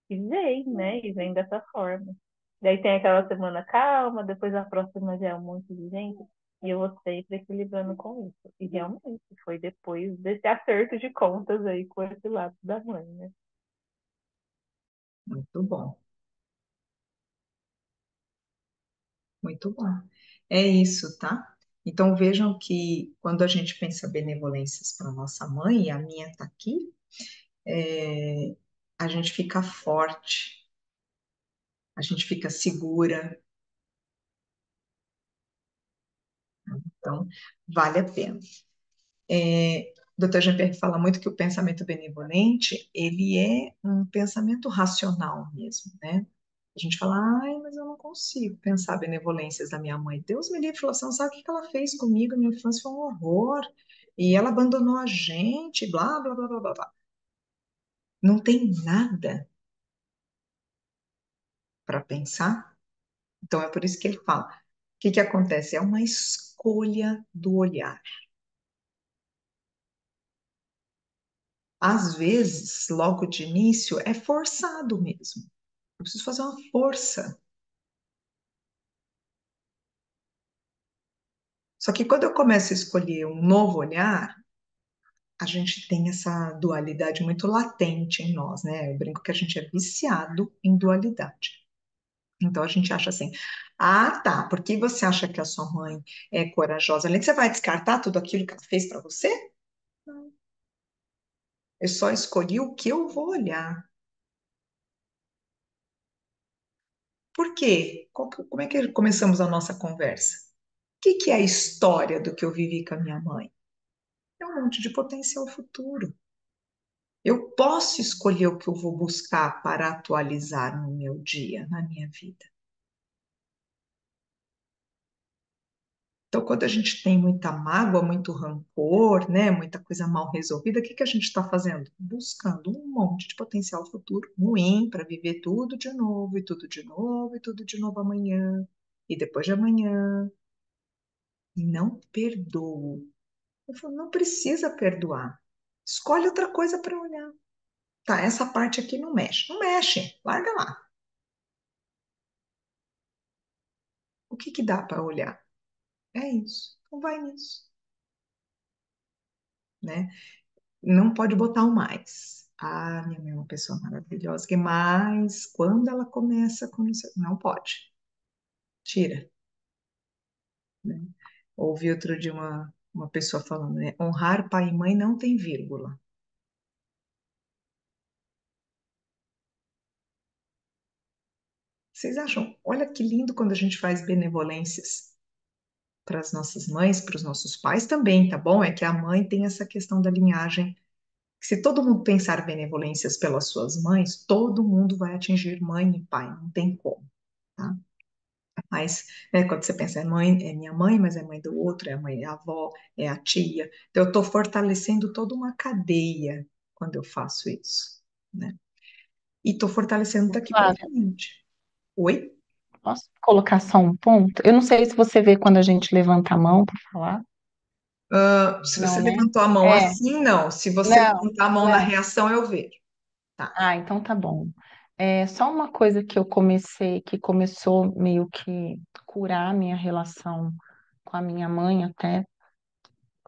E vem, né? E vem dessa forma. Daí tem aquela semana calma, depois a próxima já é um monte de gente. E eu vou sempre equilibrando com isso. E realmente foi depois desse acerto de contas aí com esse lado da mãe, né? Muito bom, muito bom. É isso, tá? Então vejam que quando a gente pensa benevolências para nossa mãe, e a minha está aqui, é, a gente fica forte, a gente fica segura, então vale a pena. Dr. Jean-Pierre fala muito que o pensamento benevolente, ele é um pensamento racional mesmo, né? A gente fala, ai, mas eu não consigo pensar benevolências da minha mãe. Deus me livre, falou, você não sabe o que ela fez comigo, minha infância foi um horror, e ela abandonou a gente, blá, blá, blá, blá, blá, blá. Não tem nada para pensar, então é por isso que ele fala. O que que acontece? É uma escolha do olhar. Às vezes, logo de início, é forçado mesmo. Eu preciso fazer uma força. Só que quando eu começo a escolher um novo olhar, a gente tem essa dualidade muito latente em nós, né? Eu brinco que a gente é viciado em dualidade. Então a gente acha assim: ah, tá, porque você acha que a sua mãe é corajosa? Além que você vai descartar tudo aquilo que ela fez para você? Não. Eu só escolhi o que eu vou olhar. Por quê? Como é que começamos a nossa conversa? O que que é a história do que eu vivi com a minha mãe? É um monte de potencial futuro. Eu posso escolher o que eu vou buscar para atualizar no meu dia, na minha vida. Então, quando a gente tem muita mágoa, muito rancor, né, muita coisa mal resolvida, o que que a gente está fazendo? Buscando um monte de potencial futuro ruim para viver tudo de novo, e tudo de novo, e tudo de novo amanhã, e depois de amanhã, e não perdoo. Eu falo, não precisa perdoar. Escolhe outra coisa para olhar. Tá, essa parte aqui não mexe. Não mexe, larga lá. O que que dá para olhar? É isso. Então vai nisso, né? Não pode botar o mais. Ah, minha mãe é uma pessoa maravilhosa, que mais quando ela começa com não pode. Tira, né? Ouvi outro dia uma pessoa falando, né? Honrar pai e mãe não tem vírgula. Vocês acham? Olha que lindo quando a gente faz benevolências para as nossas mães, para os nossos pais também, tá bom? É que a mãe tem essa questão da linhagem. Se todo mundo pensar benevolências pelas suas mães, todo mundo vai atingir mãe e pai, não tem como, tá? Mas né, quando você pensa, é mãe, é minha mãe, mas é mãe do outro, é a mãe, é a avó, é a tia. Então, eu estou fortalecendo toda uma cadeia quando eu faço isso, né? E estou fortalecendo daqui para Flávia, frente. Oi? posso colocar só um ponto? Eu não sei se você vê quando a gente levanta a mão para falar. Se Não, você né? levantou a mão É, assim, não. Se você não, levantar a mão na não. reação, eu vejo. Tá. Ah, então tá bom. É só uma coisa que eu comecei, que começou meio que curar a minha relação com a minha mãe até,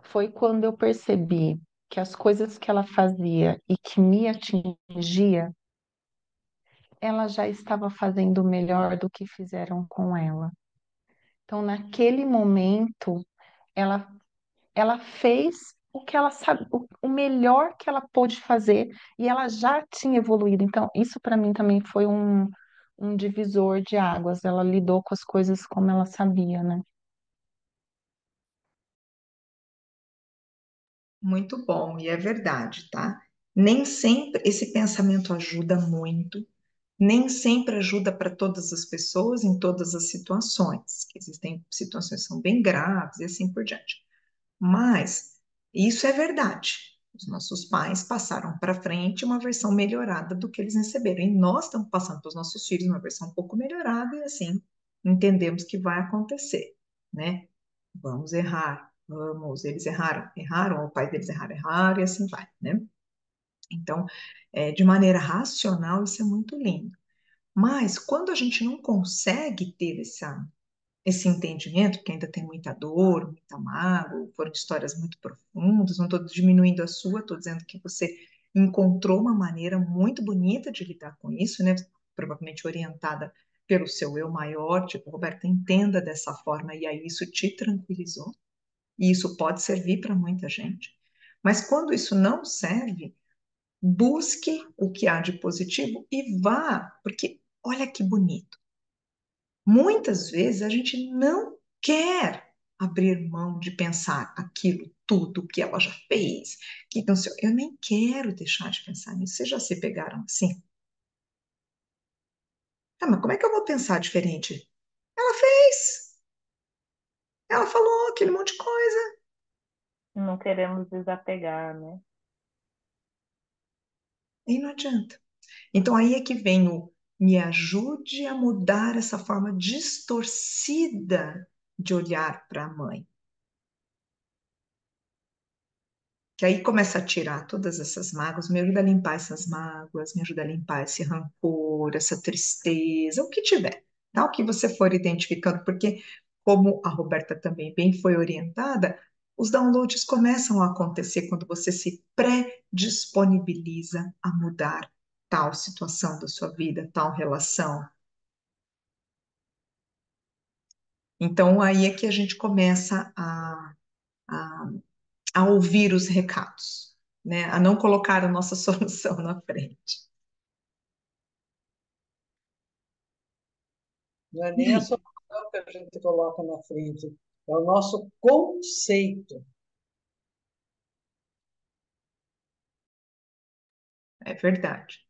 foi quando eu percebi que as coisas que ela fazia e que me atingia, ela já estava fazendo melhor do que fizeram com ela. Então, naquele momento, ela ela fez o que ela sabe, o melhor que ela pôde fazer e ela já tinha evoluído. Então, isso para mim também foi um divisor de águas. Ela lidou com as coisas como ela sabia, né? Muito bom, e é verdade, tá? Nem sempre esse pensamento ajuda muito, nem sempre ajuda para todas as pessoas em todas as situações, que existem situações que são bem graves e assim por diante. Mas isso é verdade. Os nossos pais passaram para frente uma versão melhorada do que eles receberam, e nós estamos passando para os nossos filhos uma versão um pouco melhorada, e assim entendemos que vai acontecer, né? Vamos errar, vamos, eles erraram, erraram, o pai deles erraram, e assim vai, né? Então, de maneira racional, isso é muito lindo. Mas quando a gente não consegue ter esse entendimento, porque ainda tem muita dor, muita mágoa, foram histórias muito profundas, não estou diminuindo a sua, estou dizendo que você encontrou uma maneira muito bonita de lidar com isso, né? Provavelmente orientada pelo seu eu maior, tipo, Roberta, entenda dessa forma, e aí isso te tranquilizou, e isso pode servir para muita gente. Mas quando isso não serve, busque o que há de positivo e vá, porque olha que bonito. Muitas vezes a gente não quer abrir mão de pensar aquilo tudo que ela já fez, que não sei, eu nem quero deixar de pensar nisso. Vocês já se pegaram assim? Ah, mas como é que eu vou pensar diferente? Ela fez, ela falou aquele monte de coisa, Não queremos desapegar, né? e não adianta. Então aí é que vem o me ajude a mudar essa forma distorcida de olhar para a mãe. Que aí começa a tirar todas essas mágoas, me ajuda a limpar essas mágoas, me ajuda a limpar esse rancor, essa tristeza, o que tiver, tá? O que você for identificando, porque como a Roberta também bem foi orientada, os downloads começam a acontecer quando você se pré-disponibiliza a mudar tal situação da sua vida, tal relação. Então aí é que a gente começa a a ouvir os recados, né? A não colocar a nossa solução na frente. Não é E nem a aí? solução que a gente coloca na frente, é o nosso conceito. É verdade.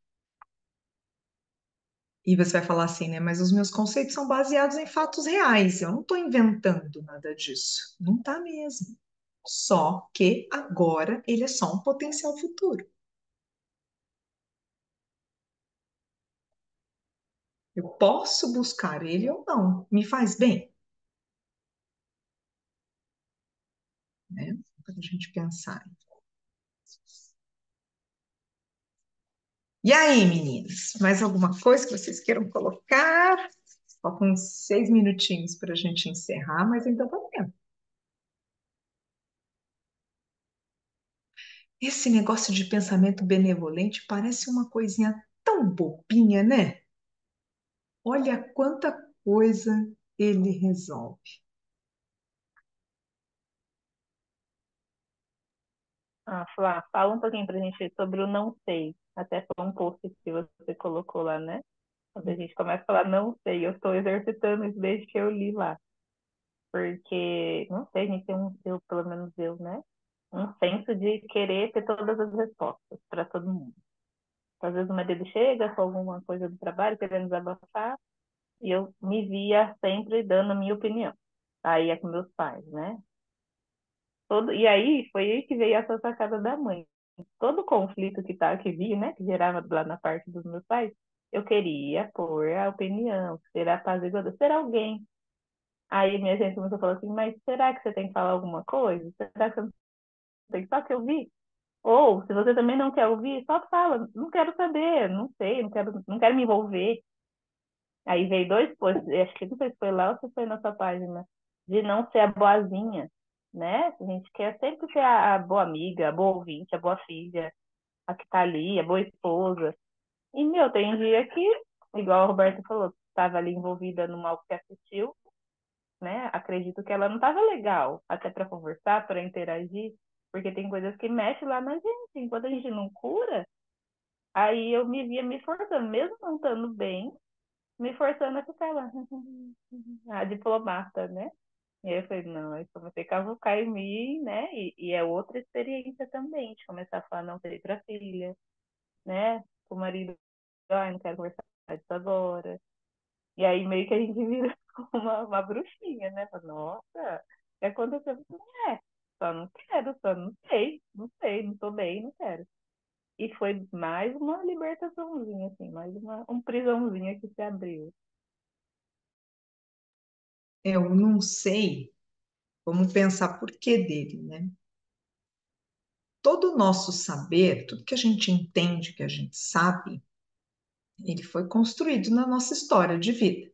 E você vai falar assim, né? Mas os meus conceitos são baseados em fatos reais. Eu não estou inventando nada disso. Não está mesmo. Só que agora ele é só um potencial futuro. Eu posso buscar ele ou não. Me faz bem, né? Para a gente pensar. E aí, meninas? Mais alguma coisa que vocês queiram colocar? Faltam uns 6 minutinhos para a gente encerrar, mas então tá tempo. Esse negócio de pensamento benevolente parece uma coisinha tão bobinha, né? Olha quanta coisa ele resolve. Ah, Flá, fala um pouquinho pra gente sobre o não sei. Até foi um post que você colocou lá, né? Quando a gente começa a falar não sei, eu estou exercitando isso desde que eu li lá. Porque, não sei, a gente tem pelo menos eu, né? Um senso de querer ter todas as respostas para todo mundo. Às vezes o marido chega com alguma coisa do trabalho, querendo desabafar, e eu me via sempre dando a minha opinião. Aí é com meus pais, né? E aí foi aí que veio essa sacada da mãe. Todo conflito que vi, né, que gerava lá na parte dos meus pais, eu queria pôr a opinião, ser apaziguador, ser alguém. Aí minha gente começou a falar assim, mas será que você tem que falar alguma coisa? Será que você não tem só que ouvir? Ou, se você também não quer ouvir, só fala, não quero saber, não sei, não quero me envolver. Aí veio dois posts, acho que não sei se foi lá ou se foi na sua página, de não ser a boazinha, né? A gente quer sempre ser a boa amiga, a boa ouvinte, a boa filha, a que tá ali, a boa esposa. E, meu, tem dia que, igual a Roberta falou, estava ali envolvida no mal que assistiu, né? Acredito que ela não estava legal, até para conversar, para interagir, porque tem coisas que mexem lá na gente. Enquanto a gente não cura, aí eu me via me forçando, mesmo não estando bem, me forçando a ficar lá, a diplomata, né? E aí eu falei, não, aí comecei a cavucar em mim, né? E é outra experiência também, de começar a falar não sei pra filha, né? O marido, ai, não quero conversar disso agora. E aí meio que a gente vira uma bruxinha, né? Fala, nossa, o que aconteceu? É, só não quero, só não sei, não sei, não tô bem, não quero. E foi mais uma libertaçãozinha, assim, mais um prisãozinho que se abriu. Eu não sei como pensar por que dele, né? Todo o nosso saber, tudo que a gente entende, que a gente sabe, ele foi construído na nossa história de vida.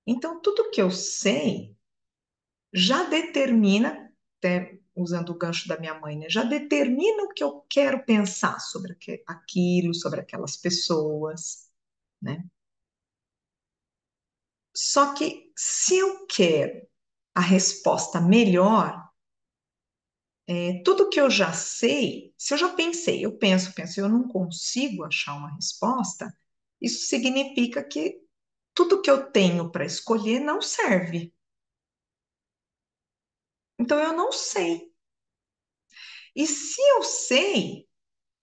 Então, tudo que eu sei já determina, até usando o gancho da minha mãe, né? Já determina o que eu quero pensar sobre aquilo, sobre aquelas pessoas, né? Só que se eu quero a resposta melhor, tudo que eu já sei, se eu já pensei, eu penso, eu não consigo achar uma resposta, isso significa que tudo que eu tenho para escolher não serve. Então eu não sei. E se eu sei,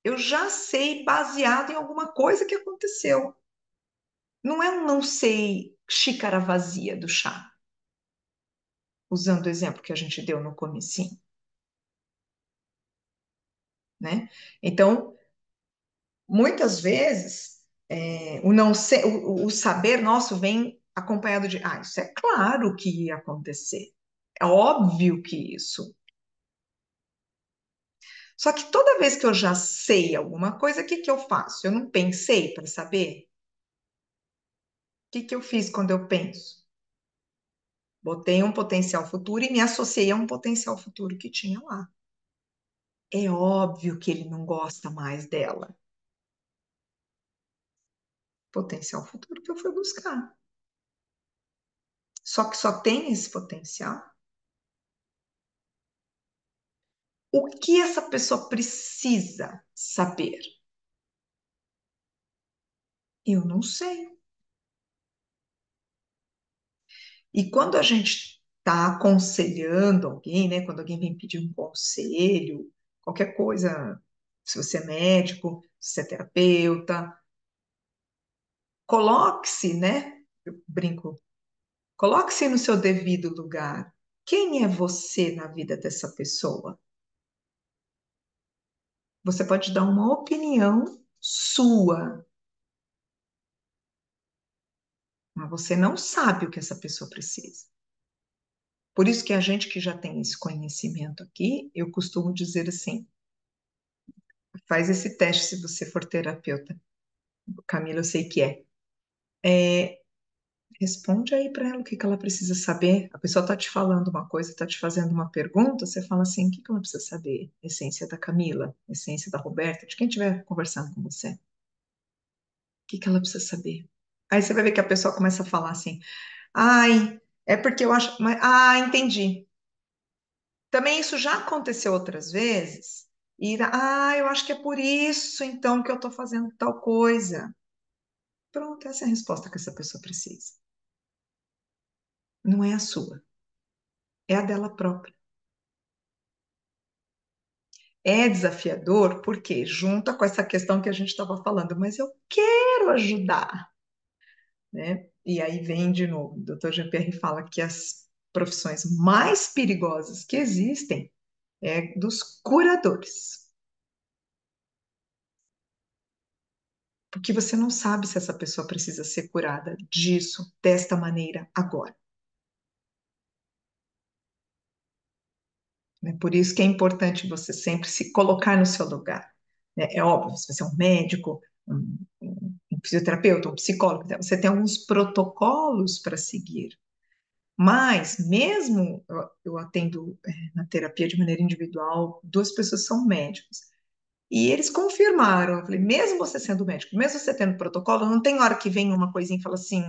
eu já sei baseado em alguma coisa que aconteceu. Não é um não sei xícara vazia do chá, usando o exemplo que a gente deu no comecinho, né? Então, muitas vezes, o não ser, o saber nosso vem acompanhado de, isso é claro que ia acontecer. É óbvio que isso. Só que toda vez que eu já sei alguma coisa, o que que eu faço? Eu não pensei para saber? O que que eu fiz quando eu penso? Botei um potencial futuro e me associei a um potencial futuro que tinha lá. É óbvio que ele não gosta mais dela. Potencial futuro que eu fui buscar. Só que só tem esse potencial. O que essa pessoa precisa saber? Eu não sei. E quando a gente está aconselhando alguém, né? Quando alguém vem pedir um conselho, qualquer coisa, se você é médico, se você é terapeuta, coloque-se, né? Eu brinco, coloque-se no seu devido lugar. Quem é você na vida dessa pessoa? Você pode dar uma opinião sua, mas você não sabe o que essa pessoa precisa. Por isso que a gente que já tem esse conhecimento aqui, eu costumo dizer assim, faz esse teste se você for terapeuta. Camila, eu sei que é. Responde aí para ela o que que ela precisa saber. A pessoa está te falando uma coisa, está te fazendo uma pergunta, você fala assim, o que que ela precisa saber? Essência da Camila, essência da Roberta, de quem estiver conversando com você. O que que ela precisa saber? Aí você vai ver que a pessoa começa a falar assim, ai, é porque eu acho, entendi. Também isso já aconteceu outras vezes, eu acho que é por isso então que eu estou fazendo tal coisa. Pronto, essa é a resposta que essa pessoa precisa. Não é a sua, é a dela própria. É desafiador porque junta com essa questão que a gente estava falando, mas eu quero ajudar, né? E aí vem de novo, o Dr. Jean-Pierre fala que as profissões mais perigosas que existem é dos curadores. Porque você não sabe se essa pessoa precisa ser curada disso, desta maneira, agora. Né? Por isso que é importante você sempre se colocar no seu lugar. Né? É óbvio, se você é um médico, um fisioterapeuta, um psicólogo, então você tem alguns protocolos para seguir. Mas, mesmo eu atendo na terapia de maneira individual, duas pessoas são médicos. E eles confirmaram, eu falei, mesmo você sendo médico, mesmo você tendo protocolo, não tem hora que vem uma coisinha e fala assim,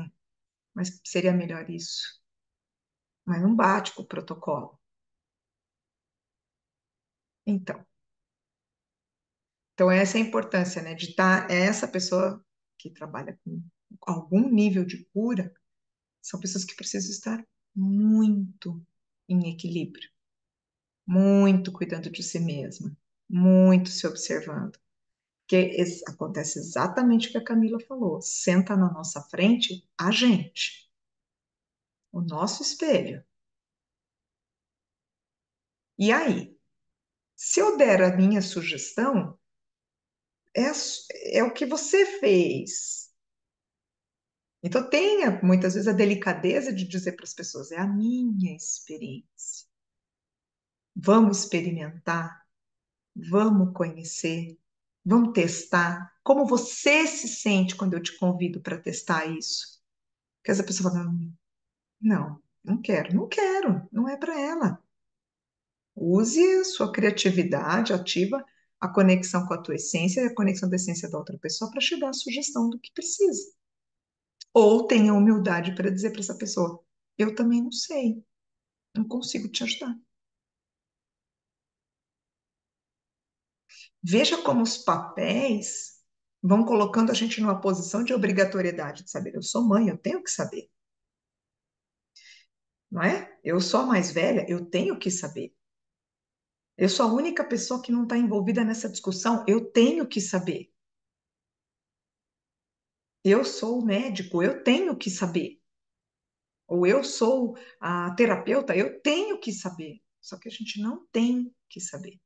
mas seria melhor isso. Mas não bate com o protocolo. Então, essa é a importância, né, de estar, essa pessoa que trabalha com algum nível de cura, são pessoas que precisam estar muito em equilíbrio, muito cuidando de si mesma, muito se observando. Porque acontece exatamente o que a Camila falou, senta na nossa frente a gente, o nosso espelho. E aí, se eu der a minha sugestão, é o que você fez. Então, tenha muitas vezes a delicadeza de dizer para as pessoas: é a minha experiência. Vamos experimentar, vamos conhecer, vamos testar. Como você se sente quando eu te convido para testar isso? Porque essa pessoa fala: não, não quero, não quero, não é para ela. Use a sua criatividade, ativa a conexão com a tua essência e a conexão da essência da outra pessoa para chegar à sugestão do que precisa. Ou tenha humildade para dizer para essa pessoa: eu também não sei, não consigo te ajudar. Veja como os papéis vão colocando a gente numa posição de obrigatoriedade de saber. Eu sou mãe, eu tenho que saber, não é? Eu sou a mais velha, eu tenho que saber. Eu sou a única pessoa que não está envolvida nessa discussão, eu tenho que saber. Eu sou o médico, eu tenho que saber. Ou eu sou a terapeuta, eu tenho que saber. Só que a gente não tem que saber.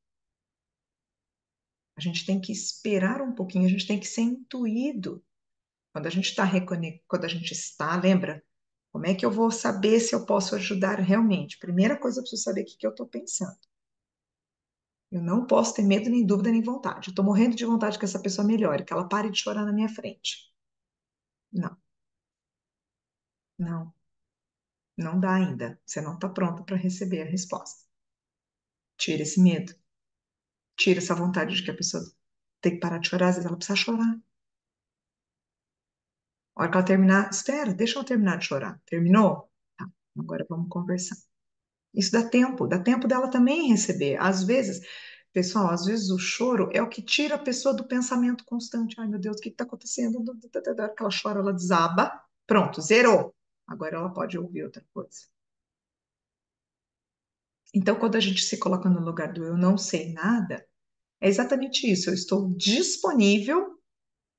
A gente tem que esperar um pouquinho, a gente tem que ser intuído. Quando a gente está quando a gente está, lembra? Como é que eu vou saber se eu posso ajudar realmente? Primeira coisa, eu preciso saber o que que eu estou pensando. Eu não posso ter medo, nem dúvida, nem vontade. Eu estou morrendo de vontade que essa pessoa melhore, que ela pare de chorar na minha frente. Não, não, não dá ainda. Você não está pronta para receber a resposta. Tira esse medo, tira essa vontade de que a pessoa tem que parar de chorar, às vezes ela precisa chorar. A hora que ela terminar, espera, deixa ela terminar de chorar. Terminou? Tá, agora vamos conversar. Isso dá tempo dela também receber. Às vezes, pessoal, às vezes o choro é o que tira a pessoa do pensamento constante. Ai, meu Deus, o que está acontecendo? Da hora que ela chora, ela desaba. Pronto, zerou. Agora ela pode ouvir outra coisa. Então, quando a gente se coloca no lugar do eu não sei nada, é exatamente isso. Eu estou disponível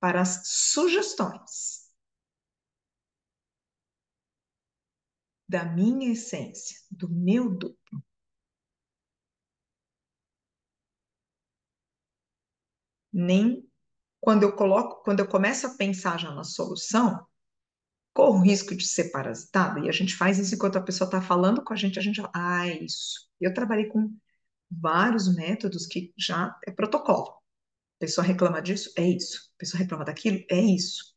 para as sugestões. da minha essência, do meu duplo. Nem quando eu começo a pensar já na solução, corro o risco de ser parasitada, e a gente faz isso enquanto a pessoa está falando com a gente, é isso. Eu trabalhei com vários métodos que já é protocolo. A pessoa reclama disso, é isso. A pessoa reclama daquilo, é isso.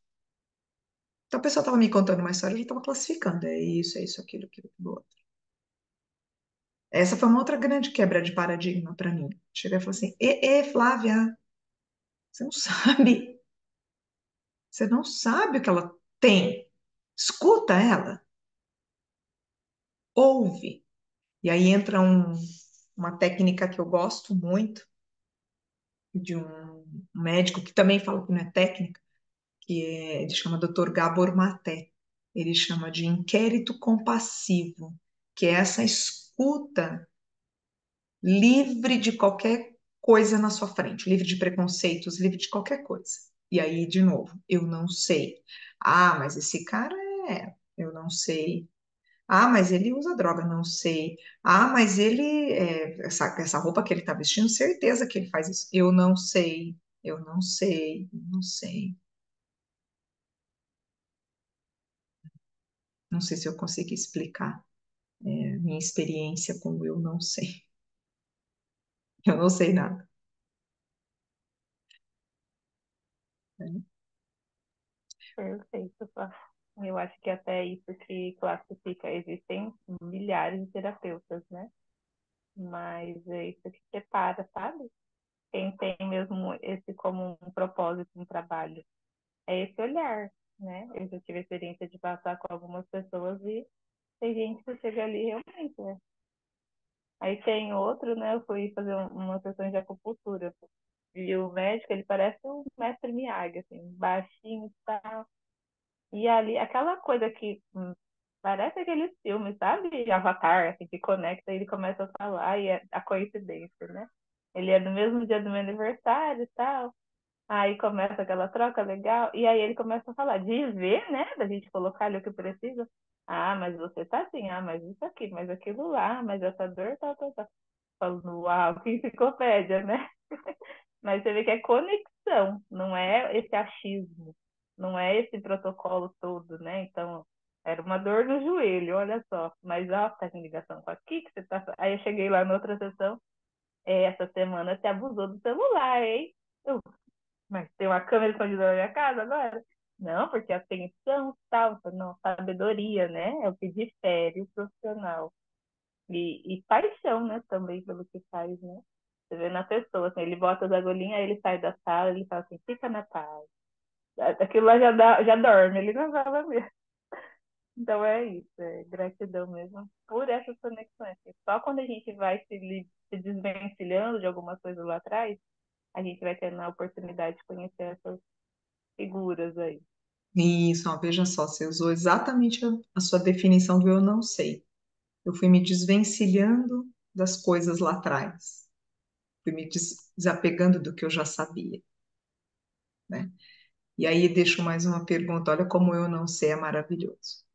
Então a pessoa estava me contando uma história, eu já estava classificando, é isso, aquilo, aquilo outro. Essa foi uma outra grande quebra de paradigma para mim. Cheguei e falei assim: Flávia, você não sabe, você não sabe o que ela tem. Escuta ela, ouve. E aí entra uma técnica que eu gosto muito, de um médico que também fala que não é técnica, ele chama Dr. Gabor Maté. Ele chama de inquérito compassivo, que é essa escuta livre de qualquer coisa na sua frente, livre de preconceitos, livre de qualquer coisa. E aí, de novo, eu não sei. Ah, mas esse cara eu não sei. Ah, mas ele usa droga, não sei. Ah, mas essa roupa que ele está vestindo, certeza que ele faz isso. Eu não sei, eu não sei, eu não sei. Não sei se eu consegui explicar, minha experiência com o eu não sei. Eu não sei nada. Né? Perfeito, Fá. Eu acho que até isso que classifica, existem milhares de terapeutas, né? Mas é isso que separa, sabe? Quem tem mesmo esse como um propósito, um trabalho, é esse olhar, né? Eu já tive a experiência de passar com algumas pessoas e tem gente que chega ali realmente, né? Aí tem outro, né? Eu fui fazer uma sessão de acupuntura. E o médico, ele parece um mestre Miyagi, assim, baixinho e tal. E ali, aquela coisa que parece aqueles filmes, sabe? Avatar, assim, que conecta, ele começa a falar, e é a coincidência, né? Ele é do mesmo dia do meu aniversário e tal. Aí começa aquela troca legal, e aí ele começa a falar de ver, né? Da gente colocar ali o que precisa. Ah, mas você tá assim, ah, mas isso aqui, mas aquilo lá, mas essa dor, tal, tal, tal. Falando, uau, que enciclopédia, né? Mas você vê que é conexão, não é esse achismo, não é esse protocolo todo, né? Então, era uma dor no joelho, olha só. Mas, ó, tá em ligação com aqui que você tá. Aí eu cheguei lá na outra sessão, essa semana você abusou do celular, hein? Eu, mas tem uma câmera escondida na minha casa agora? Não, porque atenção, tal, não, sabedoria, né? É o que difere o profissional. E paixão, né, também pelo que faz, né? Você vê na pessoa, assim, ele bota as agulhinhas, aí ele sai da sala, ele fala assim, fica na paz. Aquilo lá já dorme, ele não fala mesmo. Então é isso, é gratidão mesmo por essas conexões. Só quando a gente vai se desvencilhando de algumas coisas lá atrás, a gente vai tendo a oportunidade de conhecer essas figuras aí. Isso, ó, veja só, você usou exatamente a sua definição do eu não sei. Eu fui me desvencilhando das coisas lá atrás. Fui me desapegando do que eu já sabia, né? E aí deixo mais uma pergunta, olha como eu não sei é maravilhoso.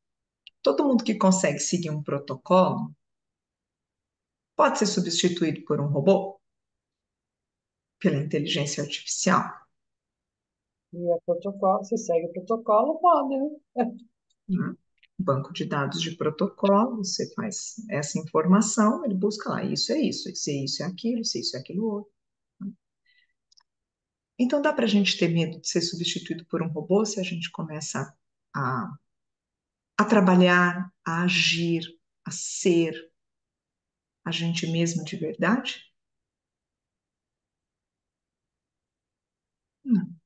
Todo mundo que consegue seguir um protocolo pode ser substituído por um robô, pela inteligência artificial. E é protocolo, se segue o protocolo, pode, né? Né? Banco de dados de protocolo, você faz essa informação, ele busca lá, isso é isso, se isso é aquilo, se isso é aquilo outro. Então dá para a gente ter medo de ser substituído por um robô se a gente começa a, a trabalhar, a agir, a ser a gente mesmo de verdade? Não,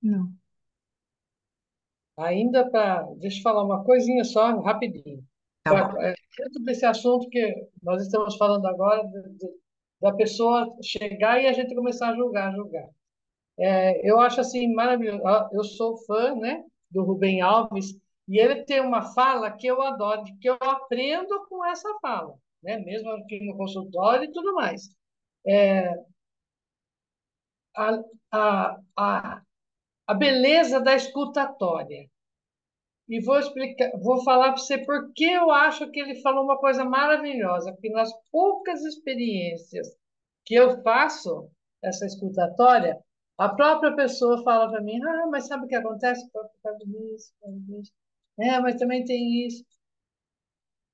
não. Ainda para. Deixa eu falar uma coisinha só, rapidinho. Tá bom. Dentro desse assunto que nós estamos falando agora, da pessoa chegar e a gente começar a julgar, julgar. Eu acho assim maravilhoso. Eu sou fã, né, do Rubem Alves, e ele tem uma fala que eu adoro, que eu aprendo com essa fala, né, mesmo aqui no consultório e tudo mais. A, a, a, a beleza da escutatória. e vou explicar, vou falar para você por que eu acho que ele falou uma coisa maravilhosa, porque nas poucas experiências que eu faço essa escutatória, a própria pessoa fala para mim, ah, mas sabe o que acontece? Por causa disso, por causa disso. É, mas também tem isso,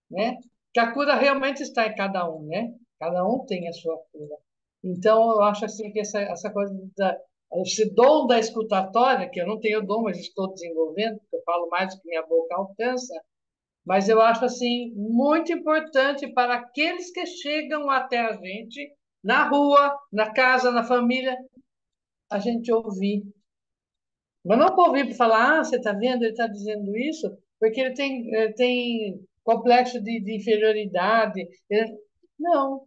né? Que a cura realmente está em cada um, né? Cada um tem a sua cura. Então, eu acho assim que essa coisa esse dom da escutatória, que eu não tenho dom, mas estou desenvolvendo, porque eu falo mais do que minha boca alcança, mas eu acho assim muito importante para aqueles que chegam até a gente na rua, na casa, na família, a gente ouvir. Mas não para ouvir para falar, ah, você está vendo, ele está dizendo isso, porque ele tem complexo de inferioridade. Não,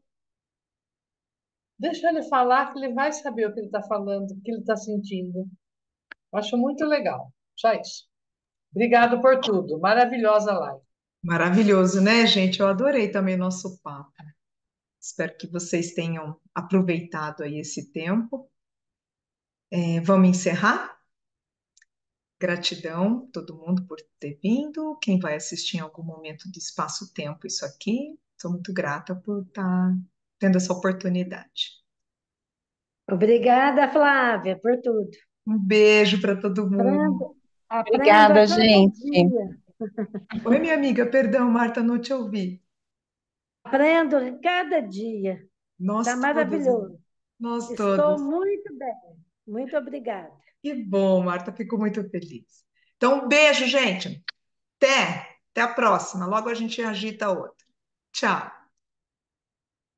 deixa ele falar que ele vai saber o que ele está falando, o que ele está sentindo. Acho muito legal. Só isso. Obrigado por tudo. Maravilhosa live. Maravilhoso, né, gente? Eu adorei também nosso papo. Espero que vocês tenham aproveitado aí esse tempo. Vamos encerrar? Gratidão, todo mundo, por ter vindo. Quem vai assistir em algum momento do espaço-tempo isso aqui, sou muito grata por estar tendo essa oportunidade. Obrigada, Flávia, por tudo. Um beijo para todo mundo. Aprendo, aprendo a Obrigada, cada gente. dia. Oi, minha amiga, perdão, Marta, não te ouvi. Aprendo a cada dia. Está Nós todos, maravilhoso. nós Estou todos. muito bem. Muito obrigada. Que bom, Marta, fico muito feliz. Então, um beijo, gente. Até a próxima. Logo a gente agita outra. Tchau.